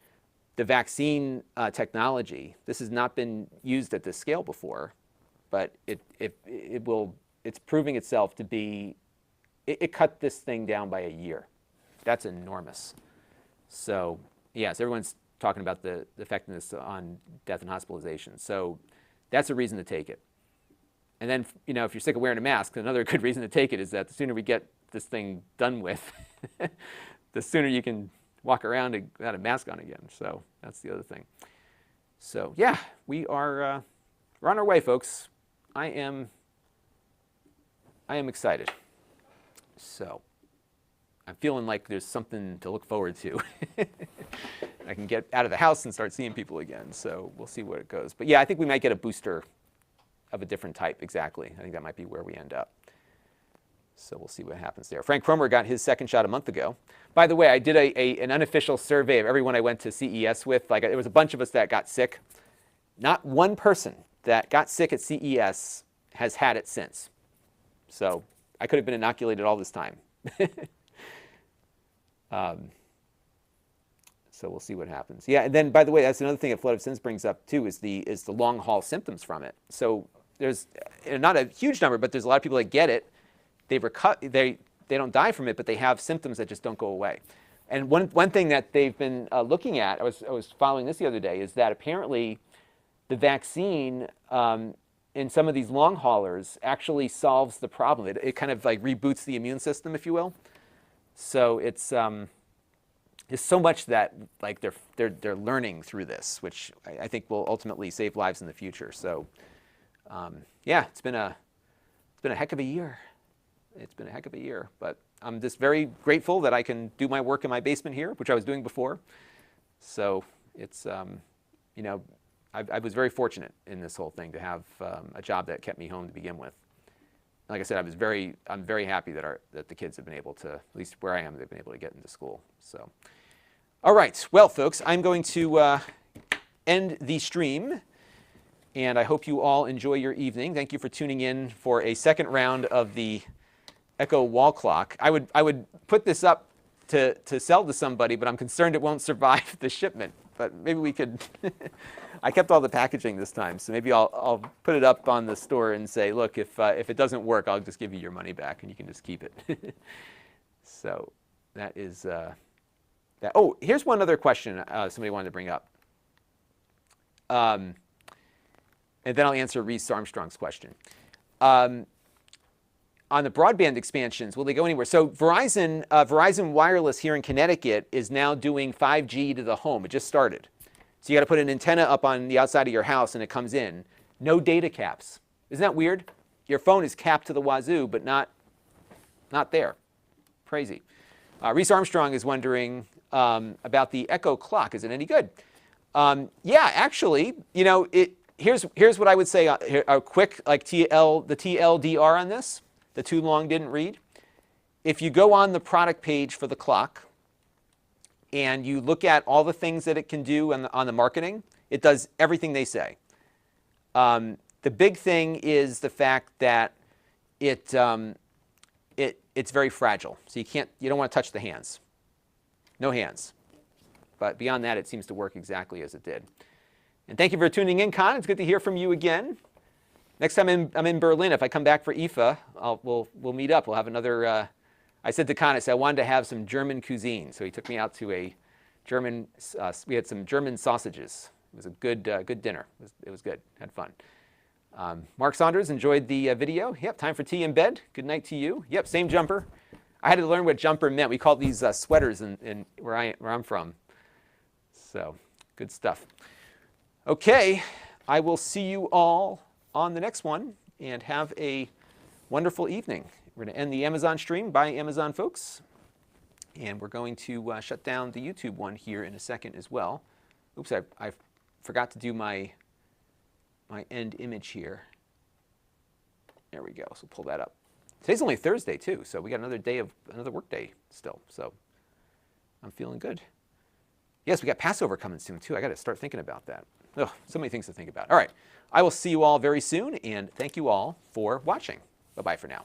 The vaccine technology, this has not been used at this scale before, but it's proving itself to be, it cut this thing down by a year. That's enormous. So yes, everyone's talking about the effectiveness on death and hospitalization. So that's a reason to take it. And then, if you're sick of wearing a mask, another good reason to take it is that the sooner we get this thing done with, the sooner you can walk around without a mask on again. So that's the other thing. So yeah, we're on our way, folks. I am excited. So I'm feeling like there's something to look forward to. I can get out of the house and start seeing people again. So we'll see where it goes. But yeah, I think we might get a booster of a different type, exactly. I think that might be where we end up. So we'll see what happens there. Frank Cromer got his second shot a month ago. By the way, I did an unofficial survey of everyone I went to CES with. Like, there was a bunch of us that got sick. Not one person that got sick at CES has had it since. So I could have been inoculated all this time. So we'll see what happens. Yeah, and then, by the way, that's another thing that Flood of Sins brings up too, is the long haul symptoms from it. So there's not a huge number, but there's a lot of people that get it. They don't die from it, but they have symptoms that just don't go away. And one thing that they've been looking at, I was following this the other day, is that apparently the vaccine in some of these long haulers actually solves the problem. It kind of like reboots the immune system, if you will. So it's so much that like they're learning through this, which I think will ultimately save lives in the future. So yeah, it's been a heck of a year. It's been a heck of a year, but I'm just very grateful that I can do my work in my basement here, which I was doing before. So it's I was very fortunate in this whole thing to have a job that kept me home to begin with. like I said, I'm very happy that the kids have been able to, at least where I am, they've been able to get into school. So, all right, well, folks, I'm going to end the stream, and I hope you all enjoy your evening. Thank you for tuning in for a second round of the Echo wall clock. I would put this up to sell to somebody, but I'm concerned it won't survive the shipment. But maybe we could. I kept all the packaging this time, so maybe I'll put it up on the store and say, look, if it doesn't work, I'll just give you your money back, and you can just keep it. So that is that. Oh, here's one other question somebody wanted to bring up. And then I'll answer Reese Armstrong's question. On the broadband expansions, will they go anywhere? So Verizon Wireless here in Connecticut is now doing 5G to the home. It just started. So you got to put an antenna up on the outside of your house and it comes in. No data caps. Isn't that weird? Your phone is capped to the wazoo, but not there. Crazy. Reese Armstrong is wondering about the Echo clock. Is it any good? Yeah, actually, you know, here's what I would say. A quick like the TLDR on this. The too long didn't read. If you go on the product page for the clock and you look at all the things that it can do on the marketing, it does everything they say. The big thing is the fact that it's very fragile. So you don't want to touch the hands. No hands. But beyond that, it seems to work exactly as it did. And thank you for tuning in, Con. It's good to hear from you again. Next time I'm in Berlin, if I come back for IFA, we'll meet up. We'll have another. I said to Con, I wanted to have some German cuisine, so he took me out to a German. We had some German sausages. It was a good dinner. It was good. Had fun. Mark Saunders enjoyed the video. Yep, time for tea in bed. Good night to you. Yep, same jumper. I had to learn what jumper meant. We called these sweaters in where I'm from. So good stuff. Okay, I will see you all on the next one, and have a wonderful evening. We're going to end the Amazon stream. Bye, Amazon folks. And we're going to shut down the YouTube one here in a second as well. Oops, I forgot to do my end image here. There we go. So pull that up. Today's only Thursday too, so we got another work day still. So I'm feeling good. Yes, we got Passover coming soon too. I got to start thinking about that. Ugh, so many things to think about. All right. I will see you all very soon, and thank you all for watching. Bye-bye for now.